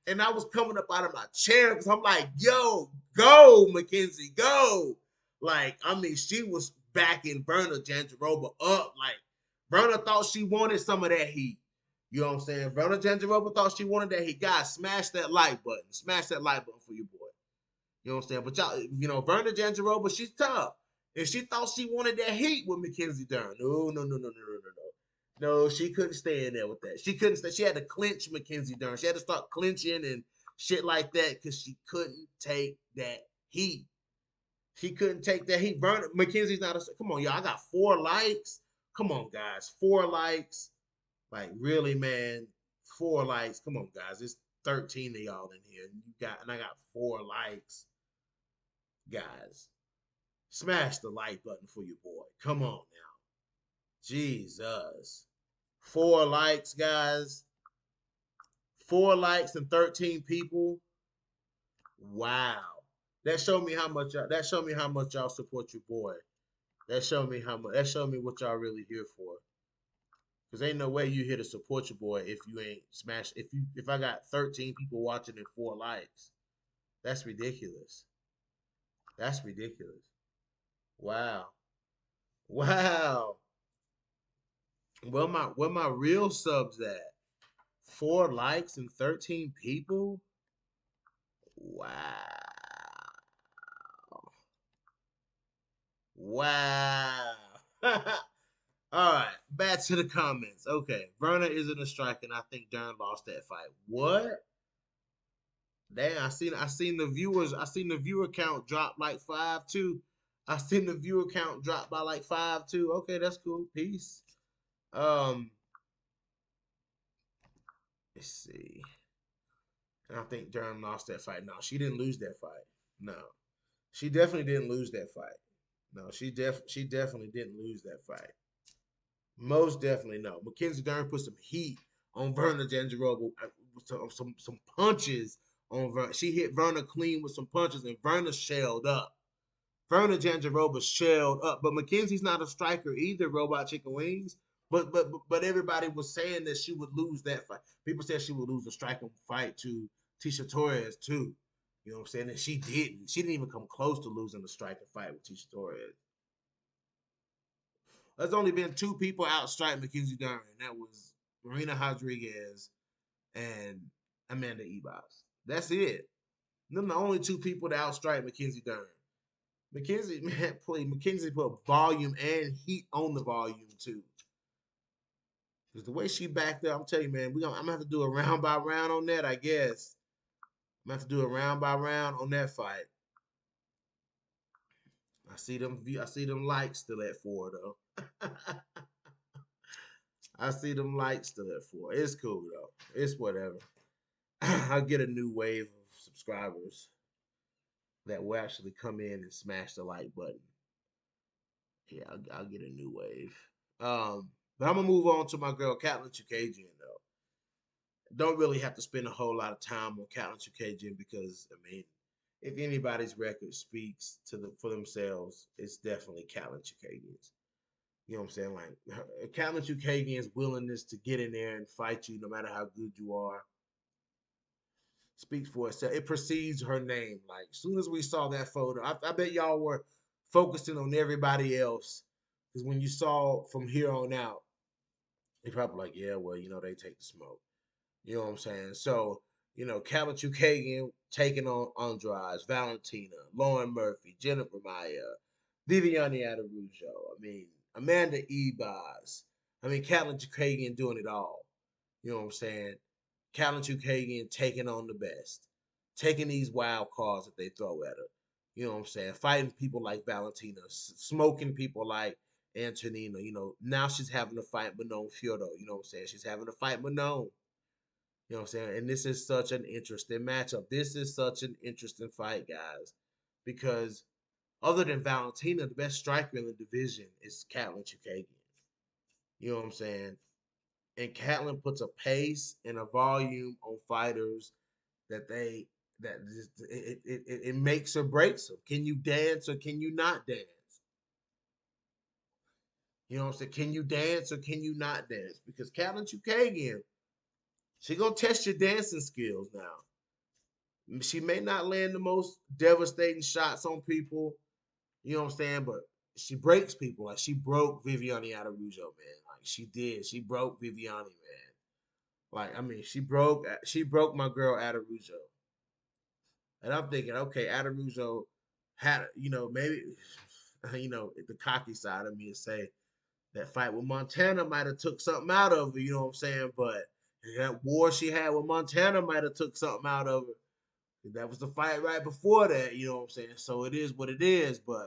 and I was coming up out of my chair because I'm like, yo, go, Mackenzie, go. Like, I mean, she was backing Verna Jandiroba up. Like, Verna thought she wanted some of that heat. You know what I'm saying? Verna Jandiroba thought she wanted that heat. Guys, smash that like button. Smash that like button for your boy. You know what I'm saying? But y'all, Verna Jandiroba, she's tough. And she thought she wanted that heat with Mackenzie Dern. No, no, no, no, no, no, no, no. No, she couldn't stay in there with that. She couldn't stay. She had to clinch Mackenzie Dern. She had to start clinching and shit like that because she couldn't take that heat. She couldn't take that heat. Mackenzie's not a. Come on, y'all. I got 4 likes. Come on, guys. 4 likes. Like, really, man. 4 likes. Come on, guys. There's 13 of y'all in here. And I got 4 likes. Guys, smash the like button for your boy. Come on now. Jesus. 4 likes, guys. 4 likes and 13 people. Wow. That showed me how much y'all support your boy. That showed me what y'all really here for. Cause ain't no way you here to support your boy if you ain't smash if I got 13 people watching and 4 likes. That's ridiculous. That's ridiculous. Wow. Wow. Where my real subs at? 4 likes and 13 people? Wow. Wow. All right, back to the comments. Okay, Verna isn't a striker, and I think Dern lost that fight. What? Damn, I seen the viewer count drop like 5-2. I seen the viewer count drop by like 5-2. Okay, that's cool. Peace. Um, let's see. And I think Dern lost that fight. No, she didn't lose that fight. No, she definitely didn't lose that fight. No, she definitely didn't lose that fight. Most definitely no. Mackenzie Dern put some heat on Verna Jandiroba, some punches on Verna. She hit Verna clean with some punches, and Verna shelled up. Verna Jandiroba shelled up, but Mackenzie's not a striker either. Robot Chicken Wings, but everybody was saying that she would lose that fight. People said she would lose a striking fight to Tisha Torres too. You know what I'm saying? And she didn't. She didn't even come close to losing a striking fight with Tisha Torres. There's only been 2 people outstrike Mackenzie Dern, and that was Marina Rodriguez and Amanda Ebos. That's it. Them the only 2 people that outstrike Mackenzie Dern. Mackenzie, man, please, Mackenzie put volume and heat on the volume too. Because the way she backed up, I'm telling you, man, I'm gonna have to do a round by round on that, I guess. I'm gonna have to do a round by round on that fight. I see them likes still at 4 though. I see them lights still at 4. It's cool though. It's whatever. I'll get a new wave of subscribers that will actually come in and smash the like button. Yeah, I'll get a new wave. But I'm gonna move on to my girl Catelyn Chukagian though. Don't really have to spend a whole lot of time on Catelyn Chukagian because I mean, if anybody's record speaks to the for themselves, it's definitely Catelyn Chukagian's. You know what I'm saying? Like Catelyn Chukagian's willingness to get in there and fight you, no matter how good you are, speaks for itself. It precedes her name. Like as soon as we saw that photo, I bet y'all were focusing on everybody else because when you saw from here on out, you're probably like, yeah, well, they take the smoke. You know what I'm saying? So, Catelyn Chukagian taking on Andrade, Valentina, Lauren Murphy, Jennifer Maya, Viviane Araújo. I mean, Amanda Ebas. I mean, Catelyn Chukagian doing it all. You know what I'm saying? Catelyn Chukagian taking on the best, taking these wild cards that they throw at her. You know what I'm saying? Fighting people like Valentina, smoking people like Antonina. Now she's having to fight Manon Fiordo. You know what I'm saying? She's having to fight Manon. You know what I'm saying? And this is such an interesting matchup. This is such an interesting fight, guys, because other than Valentina, the best striker in the division is Catelyn Chukagian. You know what I'm saying? And Catelyn puts a pace and a volume on fighters that it makes or breaks them. Can you dance or can you not dance? You know what I'm saying? Can you dance or can you not dance? Because Catelyn Chukagian, she gonna test your dancing skills now. She may not land the most devastating shots on people, you know what I'm saying, but she breaks people. Like she broke Viviane Araújo, man. Like she did. She broke Viviane, man. Like I mean, she broke my girl Araújo. And I'm thinking, okay, Araújo had, maybe, the cocky side of me is say that fight with Montana might have took something out of her, you know what I'm saying? But that war she had with Montana might have took something out of her. That was the fight right before that, you know what I'm saying? So it is what it is, but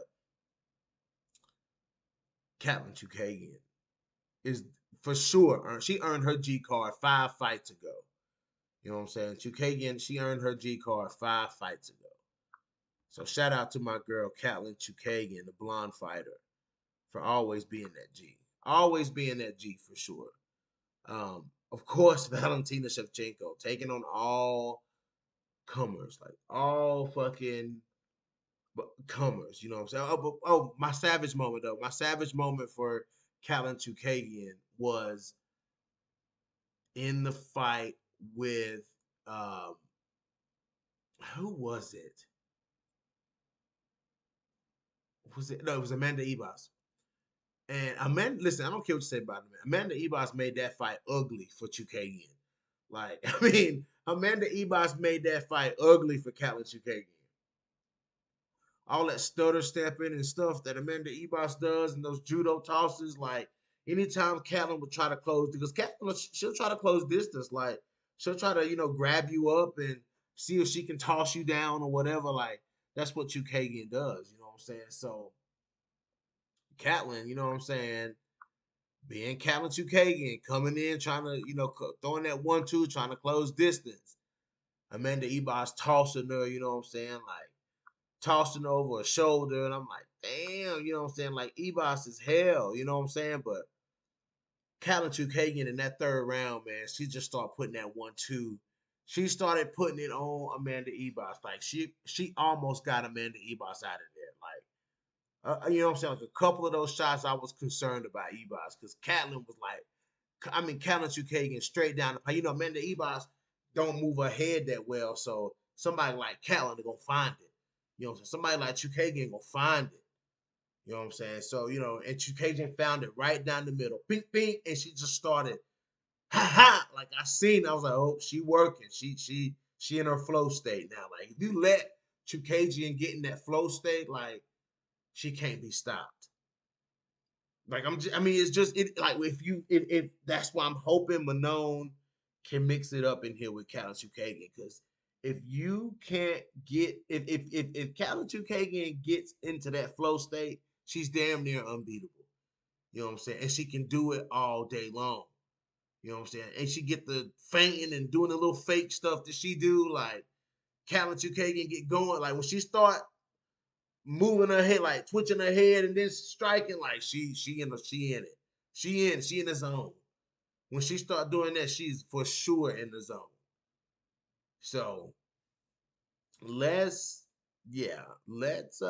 Catelyn Chukagian is for sure, she earned her G card 5 fights ago. You know what I'm saying? Chukagian, she earned her G card 5 fights ago. So shout out to my girl Catelyn Chukagian, the blonde fighter, for always being that G. Always being that G for sure. Of course, Valentina Shevchenko taking on all comers, like all fucking comers. You know what I'm saying? My savage moment though. My savage moment for Catelyn Chukagian was in the fight with um, who was it? Was it? No, it was Amanda Ebas. And Amanda, listen, I don't care what you say about it. Amanda Ebas made that fight ugly for Chukagian. Like, I mean, Amanda Ebas made that fight ugly for Catelyn Chukagian. All that stutter stepping and stuff that Amanda Ebas does and those judo tosses, like anytime Catelyn would try to close, because Catelyn, she'll try to close distance, like she'll try to, grab you up and see if she can toss you down or whatever. Like that's what Chukagian does, you know what I'm saying? So Catelyn, you know what I'm saying? Being Catelyn Chukagian, coming in, trying to, throwing that 1-2, trying to close distance. Amanda Ebas tossing her, you know what I'm saying? Like, tossing over a shoulder. And I'm like, damn, you know what I'm saying? Like, Ebas is hell, you know what I'm saying? But Catelyn Chukagian in that third round, man, she just started putting that 1-2. She started putting it on Amanda Ebas. Like, she almost got Amanda Ebas out of there. Like, you know what I'm saying? Like a couple of those shots, I was concerned about Ebas because Catelyn was like, I mean, Catelyn Chukagian straight down the pipe. Amanda Ebas don't move her head that well, so somebody like Catelyn gonna find it. You know what I'm saying? Somebody like Chukagian gonna find it. You know what I'm saying? So, and Chukagian found it right down the middle. Bing, bing, and she just started, ha ha, like I seen. I was like, oh, she working. She in her flow state now. Like if you let Chukagian get in that flow state, like she can't be stopped. Like I mean, it's just it. Like if that's why I'm hoping Manon can mix it up in here with Catelyn Chukagian, because if you can't get if Catelyn Chukagian gets into that flow state, she's damn near unbeatable. You know what I'm saying? And she can do it all day long. You know what I'm saying? And she get the fainting and doing the little fake stuff that she do, like Callum Chukagian get going. Like when she start moving her head, like twitching her head and then striking, like she in it. She in the zone. When she start doing that, she's for sure in the zone. So let's let's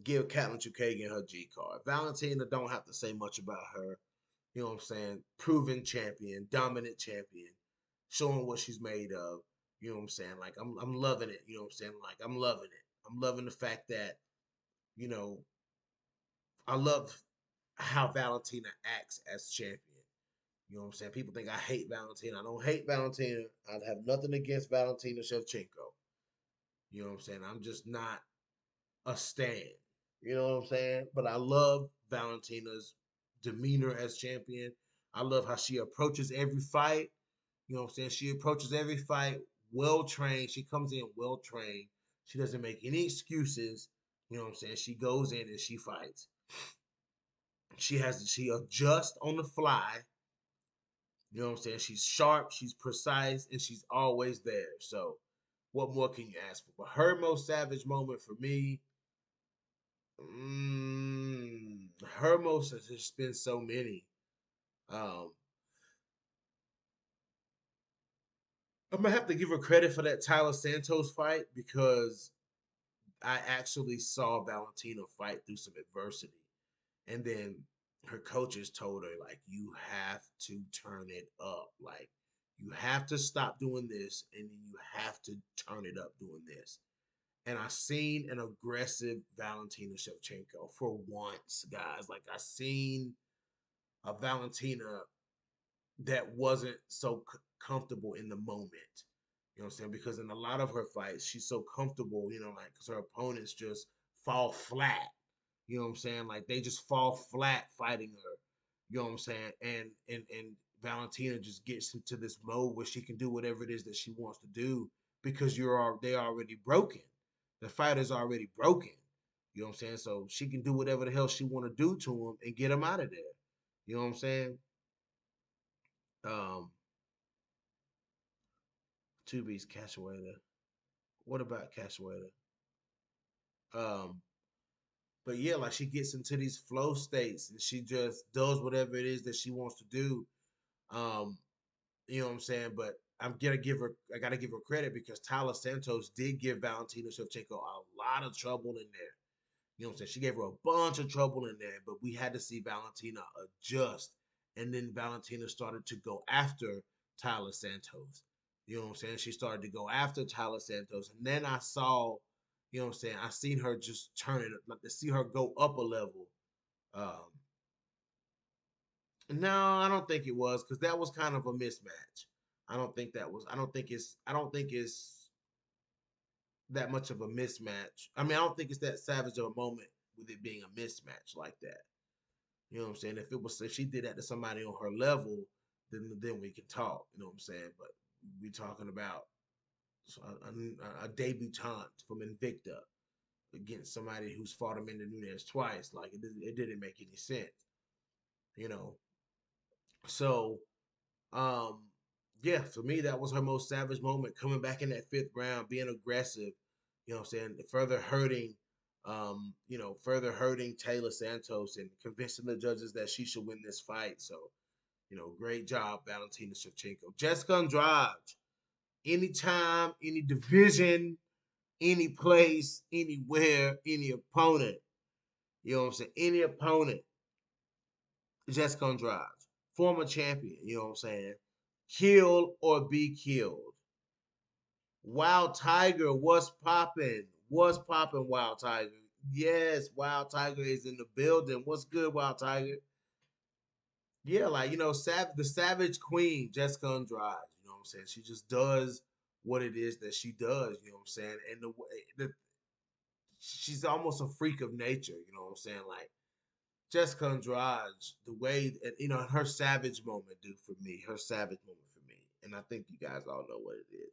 give Catelyn Chukagian her G card. Valentina don't have to say much about her. You know what I'm saying? Proven champion, dominant champion, showing what she's made of. You know what I'm saying? Like I'm loving it. You know what I'm saying? Like I'm loving it. I'm loving the fact that, you know, I love how Valentina acts as champion. You know what I'm saying? People think I hate Valentina. I don't hate Valentina. I have nothing against Valentina Shevchenko. You know what I'm saying? I'm just not a stan. You know what I'm saying? But I love Valentina's demeanor as champion. I love how she approaches every fight. You know what I'm saying? She approaches every fight well trained. She comes in well trained. She doesn't make any excuses. You know what I'm saying? She goes in and she fights. She adjusts on the fly. You know what I'm saying? She's sharp, she's precise, and she's always there. So what more can you ask for? But her most savage moment for me, her most has just been so many. Um, I'm gonna have to give her credit for that Tyler Santos fight because I actually saw Valentina fight through some adversity. And then her coaches told her, like, you have to turn it up. Like, you have to stop doing this and then you have to turn it up doing this. And I seen an aggressive Valentina Shevchenko for once, guys. Like, I seen a Valentina that wasn't so comfortable in the moment. You know what I'm saying? Because in a lot of her fights, she's so comfortable, you know, like, because her opponents just fall flat. You know what I'm saying? Like, they just fall flat fighting her. You know what I'm saying? And Valentina just gets into this mode where she can do whatever it is that she wants to do because they already broken. The fighter's already broken. You know what I'm saying? So she can do whatever the hell she want to do to him and get him out of there. You know what I'm saying? Um, Two Beats Cachoeira. What about Cachoeira? Um, but yeah, like she gets into these flow states and she just does whatever it is that she wants to do. Um, you know what I'm saying? But I gotta give her credit because Tyler Santos did give Valentina Shevchenko a lot of trouble in there. You know what I'm saying? She gave her a bunch of trouble in there, but we had to see Valentina adjust. And then Valentina started to go after Tyler Santos. You know what I'm saying? She started to go after Tyler Santos. And then I saw, you know what I'm saying? I seen her just turn it, like to see her go up a level. Um, no, I don't think it was because that was kind of a mismatch. I don't think it's that much of a mismatch. I mean, I don't think it's that savage of a moment with it being a mismatch like that. You know what I'm saying? If she did that to somebody on her level, then we can talk. You know what I'm saying? But we talking about a debutante from Invicta against somebody who's fought Amanda Nunes twice. Like it didn't make any sense. You know. So um yeah, for me that was her most savage moment coming back in that fifth round, being aggressive. You know what I'm saying? Further hurting Taylor Santos and convincing the judges that she should win this fight. So great job, Valentina Shevchenko. Jessica Andrade, anytime, any division, any place, anywhere, any opponent. You know what I'm saying? Any opponent, Jessica Andrade, former champion. You know what I'm saying? Kill or be killed. Wild Tiger, what's popping? What's popping, Wild Tiger? Yes, Wild Tiger is in the building. What's good, Wild Tiger? Yeah, like the Savage Queen, Jessica Andrade. You know what I'm saying? She just does what it is that she does. You know what I'm saying? And the way that she's almost a freak of nature. You know what I'm saying? Like Jessica Andrade, the way her savage moment, dude, for me, her savage moment for me, and I think you guys all know what it is.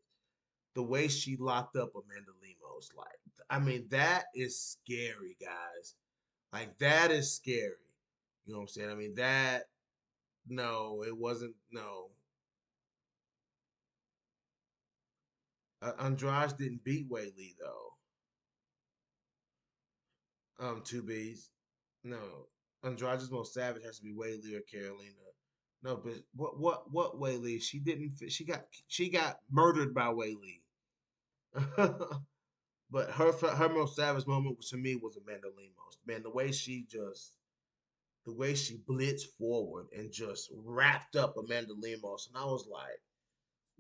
The way she locked up Amanda Lemos, like, I mean, that is scary, guys. Like that is scary. You know what I'm saying? I mean that no, it wasn't no. Andrade didn't beat Whaley though. Two B's. No. Andrade's most savage has to be Whaley or Carolina. No, but what Whaley? She got murdered by Whaley. But her most savage moment to me was Amanda Lemos. Man, the way she blitzed forward and just wrapped up Amanda Lemos, and I was like,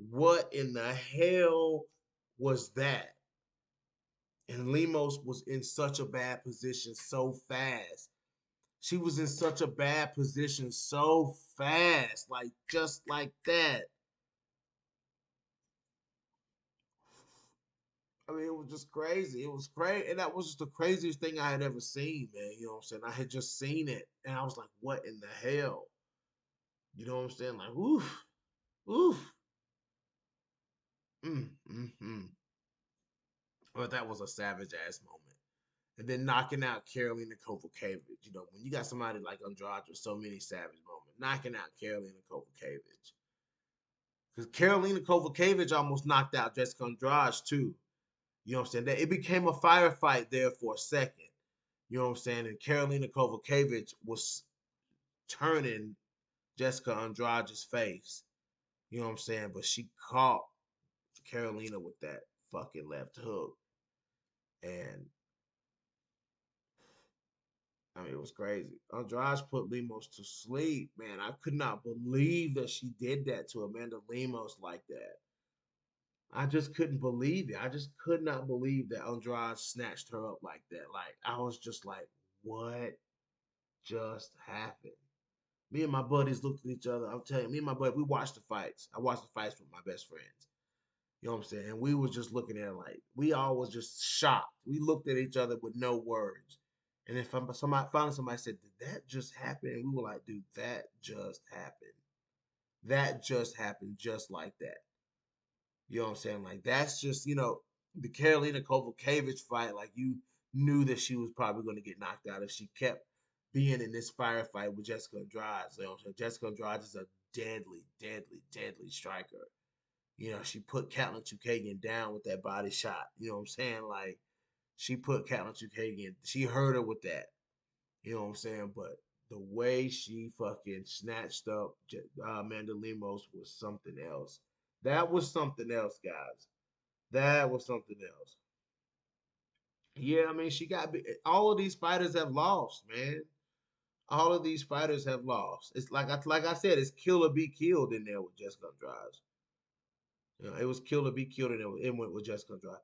what in the hell was that? And Lemos was in such a bad position so fast. She was in such a bad position so fast, like just like that. I mean, it was just crazy. It was crazy. And that was just the craziest thing I had ever seen, man. You know what I'm saying? I had just seen it. And I was like, what in the hell? You know what I'm saying? Like, oof, oof. Mm, mm, mm. But that was a savage ass moment. And then knocking out Karolina Kowalkiewicz. You know, when you got somebody like Andrade with so many savage moments, knocking out Karolina Kowalkiewicz. Because Karolina Kowalkiewicz almost knocked out Jessica Andrade too. You know what I'm saying? That it became a firefight there for a second. You know what I'm saying? And Karolina Kowalkiewicz was turning Jessica Andrade's face. You know what I'm saying? But she caught Carolina with that fucking left hook. And I mean, it was crazy. Andrade put Lemos to sleep, man. I could not believe that she did that to Amanda Lemos like that. I just couldn't believe it. I just could not believe that Andrade snatched her up like that. Like, I was just like, what just happened? Me and my buddies looked at each other. I'm telling you, me and my buddy, we watched the fights. I watched the fights with my best friends. You know what I'm saying? And we was just looking at it like we all was just shocked. We looked at each other with no words. And if somebody said, "Did that just happen?" And we were like, "Dude, that just happened. That just happened, just like that." You know what I'm saying? Like that's just the Karolina Kowalkiewicz fight. Like you knew that she was probably going to get knocked out if she kept being in this firefight with Jessica Andrade. You know, so Jessica Andrade is a deadly, deadly, deadly striker. You know, she put Katlyn Chookagian down with that body shot. You know what I'm saying? Like she put Katlyn Chookagian, she hurt her with that. You know what I'm saying? But the way she fucking snatched up Amanda Lemos was something else. That was something else, guys. That was something else. Yeah, I mean, all of these fighters have lost, man. All of these fighters have lost. It's like I said, it's kill or be killed in there with Jessica Andrade. You know, it was kill or be killed in there. It went with Jessica Andrade.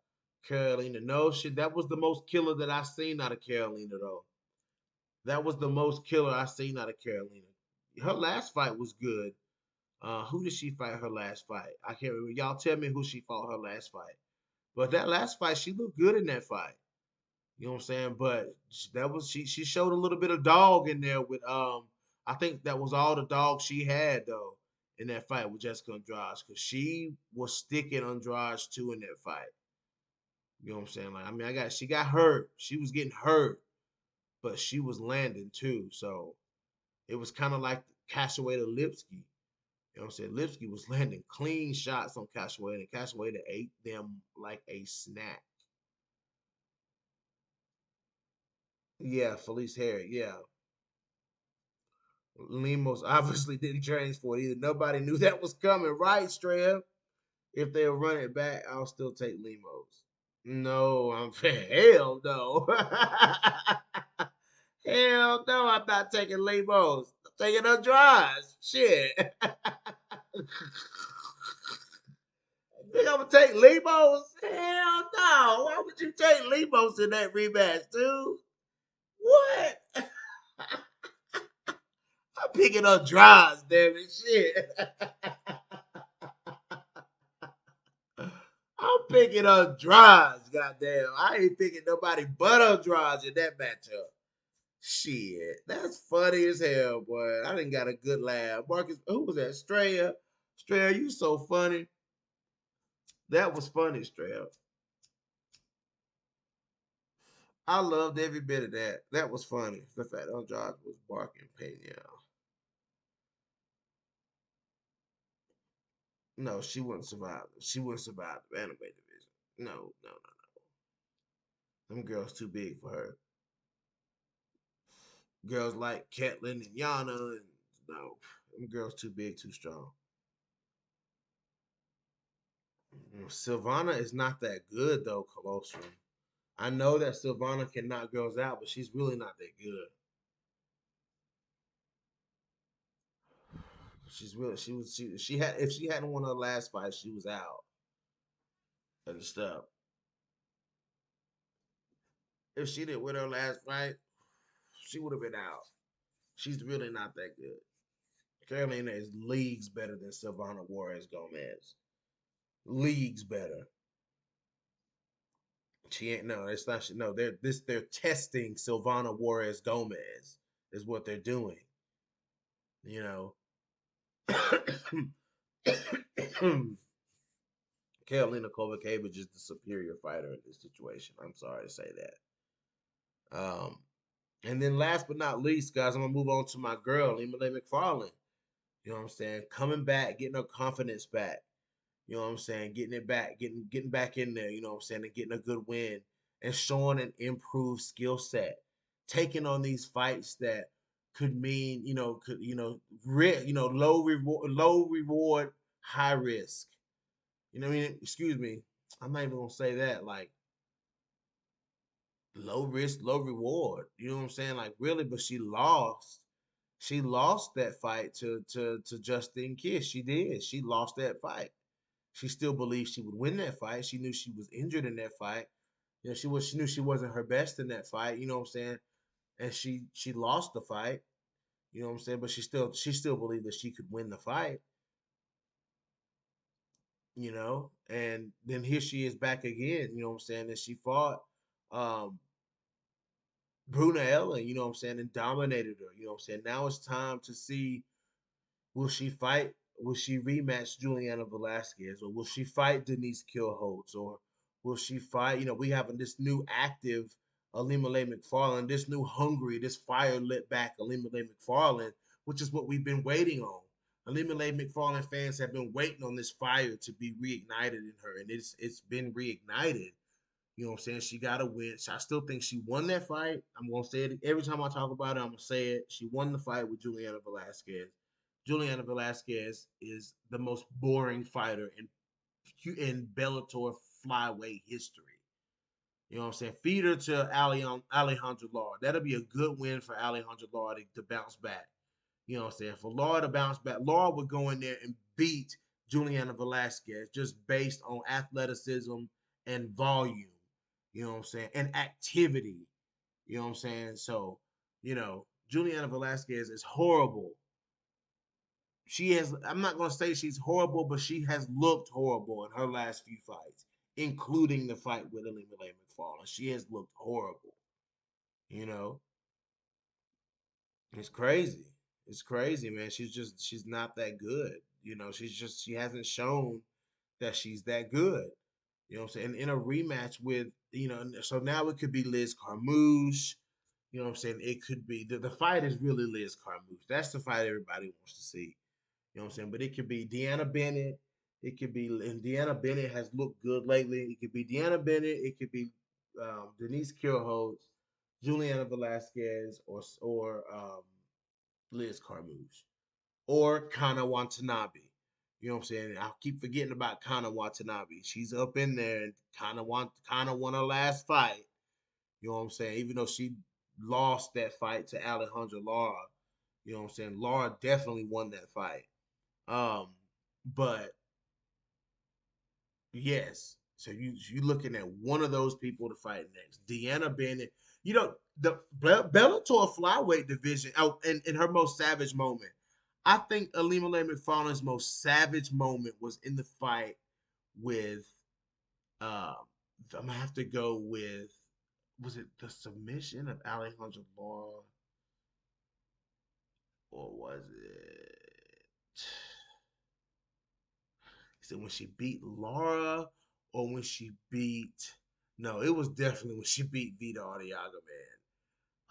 Carolina, no shit. That was the most killer that I seen out of Carolina, though. That was the most killer I seen out of Carolina. Her last fight was good. Who did she fight her last fight? I can't remember. Y'all tell me who she fought her last fight. But that last fight, she looked good in that fight. You know what I'm saying? But that was she showed a little bit of dog in there with I think that was all the dog she had though in that fight with Jessica Andrade because she was sticking Andrade too in that fight. You know what I'm saying? Like I mean, she got hurt. She was getting hurt, but she was landing too. So it was kind of like Cassaway to Lipsky. You know what I'm saying? Lipsky was landing clean shots on Cassaway, and Cassaway ate them like a snack. Yeah, Felice Harry. Yeah, Lemos obviously didn't train for it either. Nobody knew that was coming, right, Streb? If they'll run it back, I'll still take Lemos. No, I'm hell no. Hell no, I'm not taking Lemos. I'm taking Andrade. Shit. Think I'm gonna take Lemos? Hell no. Why would you take Lemos in that rematch, dude? What? I'm picking Andrade, damn it. Shit. I'm picking Andrade, goddamn. I ain't picking nobody but Andrade in that matchup. Shit, that's funny as hell, boy. I didn't got a good laugh. Marcus, who was that? Straya. Straya, you so funny. That was funny, Straya. I loved every bit of that. That was funny. The fact Andrade was barking Pena. No, she wouldn't survive. She wouldn't survive the anime division. No, no, no. Them girls too big for her. Girls like Caitlyn and Yana, and no, them girls too big, too strong. Silvana is not that good though, Colostrum. I know that Silvana can knock girls out, but she's really not that good. She's really she had if she hadn't won her last fight, she was out at the step. If she didn't win her last fight, she would have been out. She's really not that good. Carolina is leagues better than Silvana Juarez Gomez. Leagues better. She ain't no. It's not. No, they're testing Silvana Juarez Gomez is what they're doing. You know, Carolina Kovacevic is the superior fighter in this situation. I'm sorry to say that. And then last but not least, guys, I'm gonna move on to my girl, Emily McFarland. You know what I'm saying? Coming back, getting her confidence back. You know what I'm saying? Getting it back, getting back in there, you know what I'm saying, and getting a good win and showing an improved skill set. Taking on these fights that could mean, low reward, high risk. You know what I mean? Excuse me. I'm not even gonna say that. Like low risk, low reward. You know what I'm saying? Like really, but she lost. She lost that fight to Justine Kiss. She did. She lost that fight. She still believed she would win that fight. She knew she was injured in that fight. You know, she knew she wasn't her best in that fight. You know what I'm saying? And she lost the fight. You know what I'm saying? But she still believed that she could win the fight. You know, and then here she is back again. You know what I'm saying? And she fought um, Bruna Ellen. You know what I'm saying? And dominated her. You know what I'm saying? Now it's time to see. Will she fight? Will she rematch Juliana Velasquez, or will she fight Denise Killholtz, or will she fight? You know, we have this new active Ilima-Lei Macfarlane, this new hungry, this fire lit back Ilima-Lei Macfarlane, which is what we've been waiting on. Ilima-Lei Macfarlane fans have been waiting on this fire to be reignited in her, and it's been reignited. You know what I'm saying? She got a win. So I still think she won that fight. I'm gonna say it every time I talk about it. I'm gonna say it. She won the fight with Juliana Velasquez. Juliana Velasquez is the most boring fighter in Bellator flyweight history. You know what I'm saying? Feed her to Alejandro Lara. That'll be a good win for Alejandro Lara to bounce back. You know what I'm saying? For Lara to bounce back, Lara would go in there and beat Juliana Velasquez just based on athleticism and volume. You know what I'm saying? And activity. You know what I'm saying? So, Juliana Velasquez is horrible. I'm not going to say she's horrible, but she has looked horrible in her last few fights, including the fight with Ilima-Lei Macfarlane. She has looked horrible. You know, it's crazy. It's crazy, man. She's not that good. She hasn't shown that she's that good. You know what I'm saying? In a rematch with, so now it could be Liz Carmouche. You know what I'm saying? It could be the fight is really Liz Carmouche. That's the fight everybody wants to see. You know what I'm saying? But it could be Deanna Bennett. It could be, and Deanna Bennett has looked good lately. It could be Deanna Bennett. It could be Denise Killholtz, Juliana Velasquez, or Liz Carmouche, or Kana Watanabe. You know what I'm saying? I keep forgetting about Kana Watanabe. She's up in there, and Kana won her last fight. You know what I'm saying? Even though she lost that fight to Alejandra Lara, you know what I'm saying? Lara definitely won that fight. Um, but yes, so you looking at one of those people to fight next. Deanna Bennett. The Bellator flyweight division. Oh, in her most savage moment, I think Ilima-Lei Macfarlane's most savage moment was in the fight with. Um, I'm gonna have to go with. Was it the submission of Alejandro Lara, or was it? Is it when she beat Laura or when she beat? No, it was definitely when she beat Vita Arriaga, man.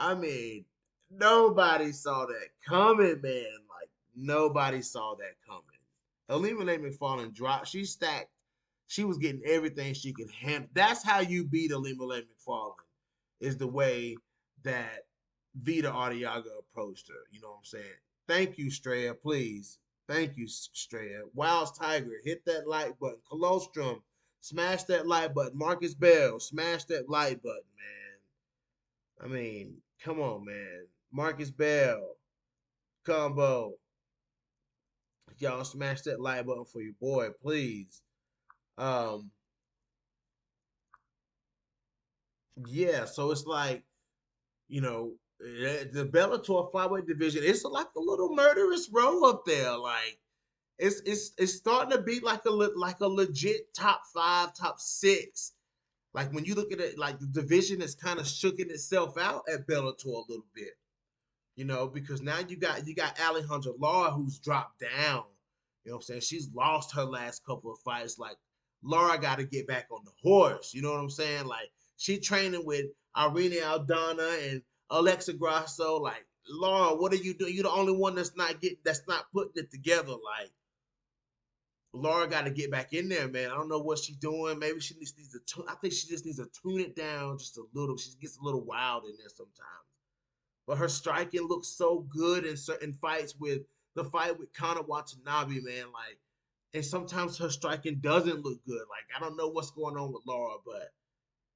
I mean, nobody saw that coming, man. Like nobody saw that coming. Illuminate McFarlane dropped. She stacked. She was getting everything she could handle. That's how you beat Illuminate McFarlane, is the way that Vita Arriaga approached her. You know what I'm saying? Thank you, Straya. Please. Thank you, Straya. Wild's Tiger, hit that like button. Colostrum, smash that like button. Marcus Bell, smash that like button, man. I mean, come on, man. Marcus Bell, combo. Y'all smash that like button for your boy, please. Um, yeah, so it's like, the Bellator flyweight division, it's like a little murderous row up there. Like it's starting to be like a legit top five, top six. Like when you look at it, like the division is kind of shooking itself out at Bellator a little bit. Because now you got Alejandra Lara who's dropped down. You know what I'm saying? She's lost her last couple of fights. Like Lara got to get back on the horse. You know what I'm saying? Like she training with Irene Aldana and Alexa Grasso. Like Lara, what are you doing? You're the only one that's not putting it together. Like Laura got to get back in there, man. I don't know what she's doing. Maybe she needs to tune. I think she just needs to tune it down just a little. She gets a little wild in there sometimes. But her striking looks so good in certain fights. With the fight with Conor Watanabe, man, like, and sometimes her striking doesn't look good. Like, I don't know what's going on with Laura, but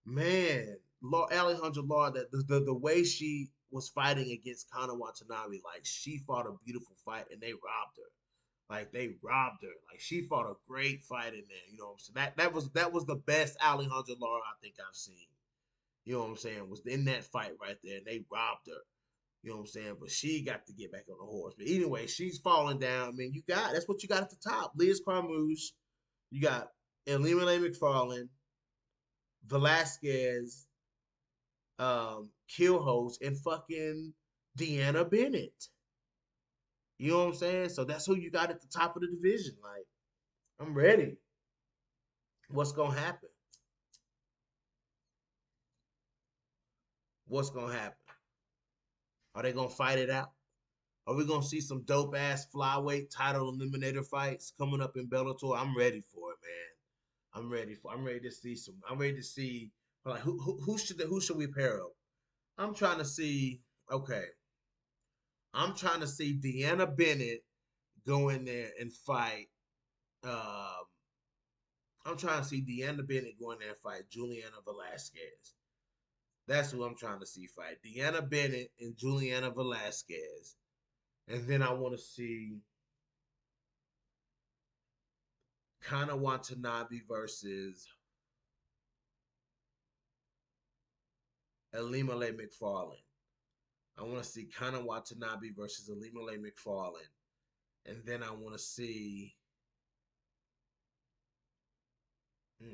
man, Alejandra Lara, the way she was fighting against Conor Watanabe, like she fought a beautiful fight and they robbed her. Like they robbed her. Like she fought a great fight in there. You know what I'm saying? That was the best Alejandra Lara I think I've seen. You know what I'm saying? Was in that fight right there, and they robbed her. You know what I'm saying? But she got to get back on the horse. But anyway, she's falling down. I mean, that's what you got at the top. Liz Carmouche, you got Elimele McFarlane, Velasquez, Killhouse, and fucking Deanna Bennett. You know what I'm saying? So that's who you got at the top of the division. Like, I'm ready. What's gonna happen? What's gonna happen? Are they gonna fight it out? Are we gonna see some dope ass flyweight title eliminator fights coming up in Bellator? I'm ready for it, man. I'm ready to see some. I'm ready to see like who should we pair up? I'm trying to see. Okay, I'm trying to see Deanna Bennett go in there and fight. Um, I'm trying to see Deanna Bennett go in there and fight Juliana Velasquez. That's who I'm trying to see fight. Deanna Bennett and Juliana Velasquez. And then I want to see Kana Watanabe versus Elimele McFarlane. I want to see Kana Watanabe versus Elimele McFarlane. And then I want to see. Hmm,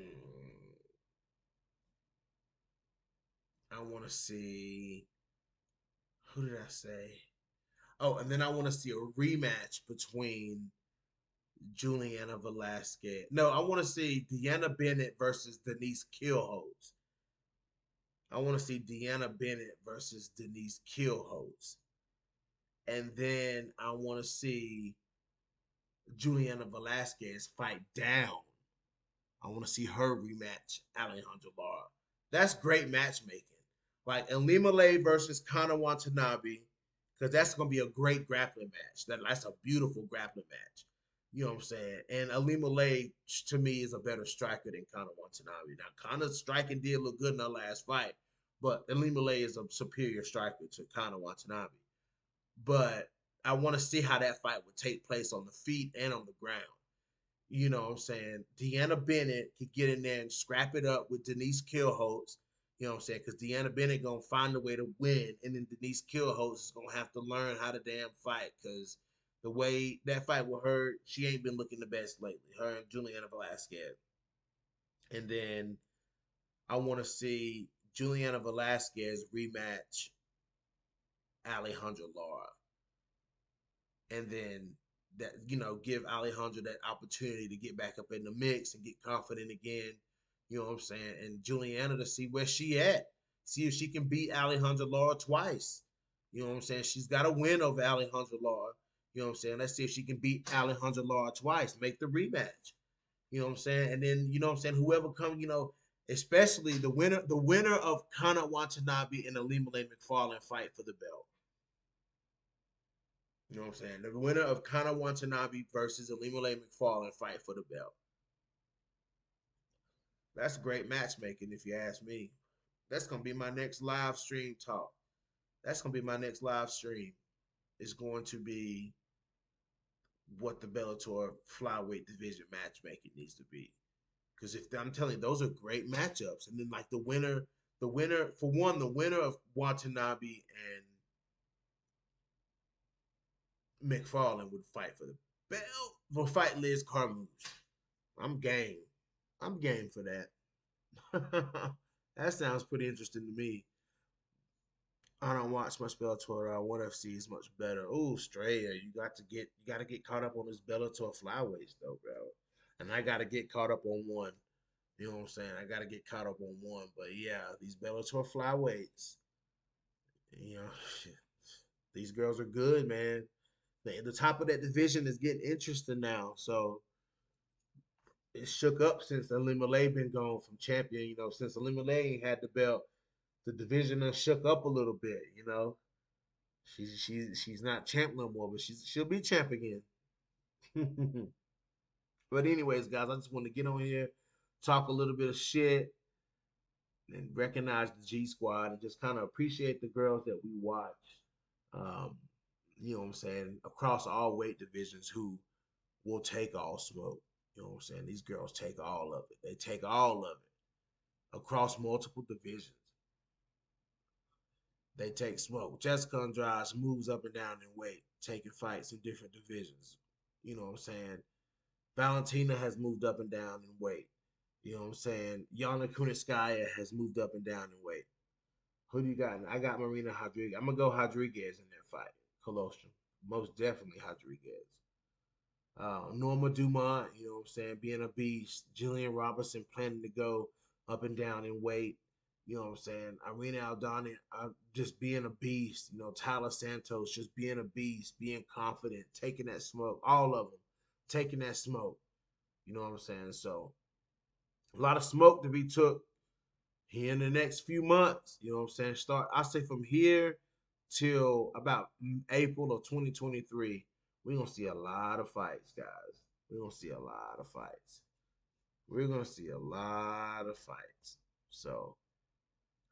I want to see. Who did I say? Oh, and then I want to see a rematch between Juliana Velasquez. No, I want to see Deanna Bennett versus Denise Killholz. I want to see Deanna Bennett versus Denise Killholz. And then I want to see Juliana Velasquez fight down. I want to see her rematch Alejandra Lara. That's great matchmaking. Like Elimele versus Kana Watanabe, because that's going to be a great grappling match. That's a beautiful grappling match. You know what I'm saying? And Elimele, to me, is a better striker than Kana Watanabe. Now, Kana's striking did look good in her last fight, but Elimele is a superior striker to Kana Watanabe. But I want to see how that fight would take place on the feet and on the ground. You know what I'm saying? Deanna Bennett could get in there and scrap it up with Denise Killholz. You know what I'm saying? Because Deanna Bennett gonna find a way to win, and then Denise Killholz is gonna have to learn how to damn fight. Because the way that fight with her, she ain't been looking the best lately. Her and Juliana Velasquez. And then I want to see Juliana Velasquez rematch Alejandra Lara, and then give Alejandra that opportunity to get back up in the mix and get confident again. You know what I'm saying? And Juliana to see where she at. See if she can beat Alejandra Lara twice. You know what I'm saying? She's got a win over Alejandra Lara. You know what I'm saying? Let's see if she can beat Alejandra Lara twice. Make the rematch. You know what I'm saying? And then, you know what I'm saying, whoever comes, especially the winner of Kana Watanabe and Ilima-Lei Macfarlane fight for the belt. You know what I'm saying? The winner of Kana Watanabe versus Ilima-Lei Macfarlane fight for the belt. That's great matchmaking, if you ask me. That's gonna be my next live stream talk. That's gonna be my next live stream. It's going to be what the Bellator flyweight division matchmaking needs to be. Because if I'm telling you, those are great matchups, and then like the winner for one, the winner of Watanabe and McFarlane would fight for the belt. Will fight Liz Carmouche. I'm game. I'm game for that. That sounds pretty interesting to me. I don't watch much Bellator. One FC is much better. Oh, Straya, you got to get caught up on this Bellator flyweights though, bro. And I got to get caught up on one. You know what I'm saying? I got to get caught up on one. But yeah, these Bellator flyweights, you know, shit, these girls are good, man. The top of that division is getting interesting now. So it's shook up since Ilima-Lei been gone from champion. Since Ilima-Lei ain't had the belt, the division has shook up a little bit. She's not champ no more, but she'll be champ again. But anyways, guys, I just want to get on here, talk a little bit of shit, and recognize the G Squad, and just kind of appreciate the girls that we watch. Um, you know what I'm saying, across all weight divisions who will take all smoke. You know what I'm saying? These girls take all of it. They take all of it across multiple divisions. They take smoke. Jessica Andrade moves up and down in weight, taking fights in different divisions. You know what I'm saying? Valentina has moved up and down in weight. You know what I'm saying? Yana Kunitskaya has moved up and down in weight. Who do you got? I got Marina Rodriguez. I'm gonna go Rodriguez in that fight. Colostrum. Most definitely Rodriguez. Norma Dumont, you know what I'm saying, being a beast. Jillian Robinson planning to go up and down in weight. You know what I'm saying? Irina Aldana just being a beast. Tyler Santos just being a beast, being confident, taking that smoke. All of them taking that smoke. You know what I'm saying? So a lot of smoke to be took here in the next few months. You know what I'm saying? I say from here till about April of 2023, we're gonna see a lot of fights, guys. We're gonna see a lot of fights. We're gonna see a lot of fights. So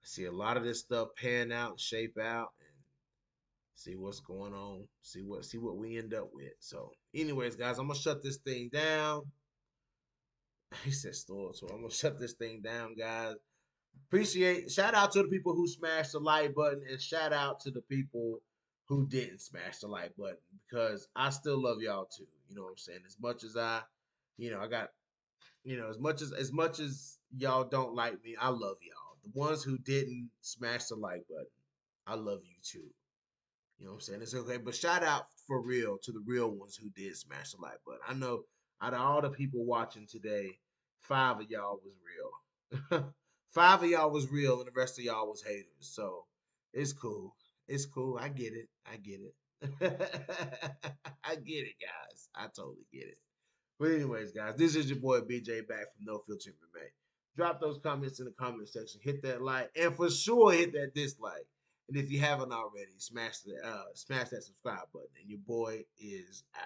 I see a lot of this stuff pan out and shape out and see what's going on. See what we end up with. So, anyways, guys, I'm gonna shut this thing down. He said store, so I'm gonna shut this thing down, guys. Shout out to the people who smashed the like button, and shout out to the people who didn't smash the like button, because I still love y'all too. You know what I'm saying? As much as I got, as much as y'all don't like me, I love y'all. The ones who didn't smash the like button, I love you too. You know what I'm saying? It's okay. But shout out for real to the real ones who did smash the like button. I know out of all the people watching today, 5 of y'all was real. 5 of y'all was real and the rest of y'all was haters. So it's cool. It's cool. I get it. I get it. I get it, guys. I totally get it. But anyways, guys, this is your boy BJ back from No Filter MMA. Drop those comments in the comment section. Hit that like, and for sure hit that dislike. And if you haven't already, smash that subscribe button. And your boy is out.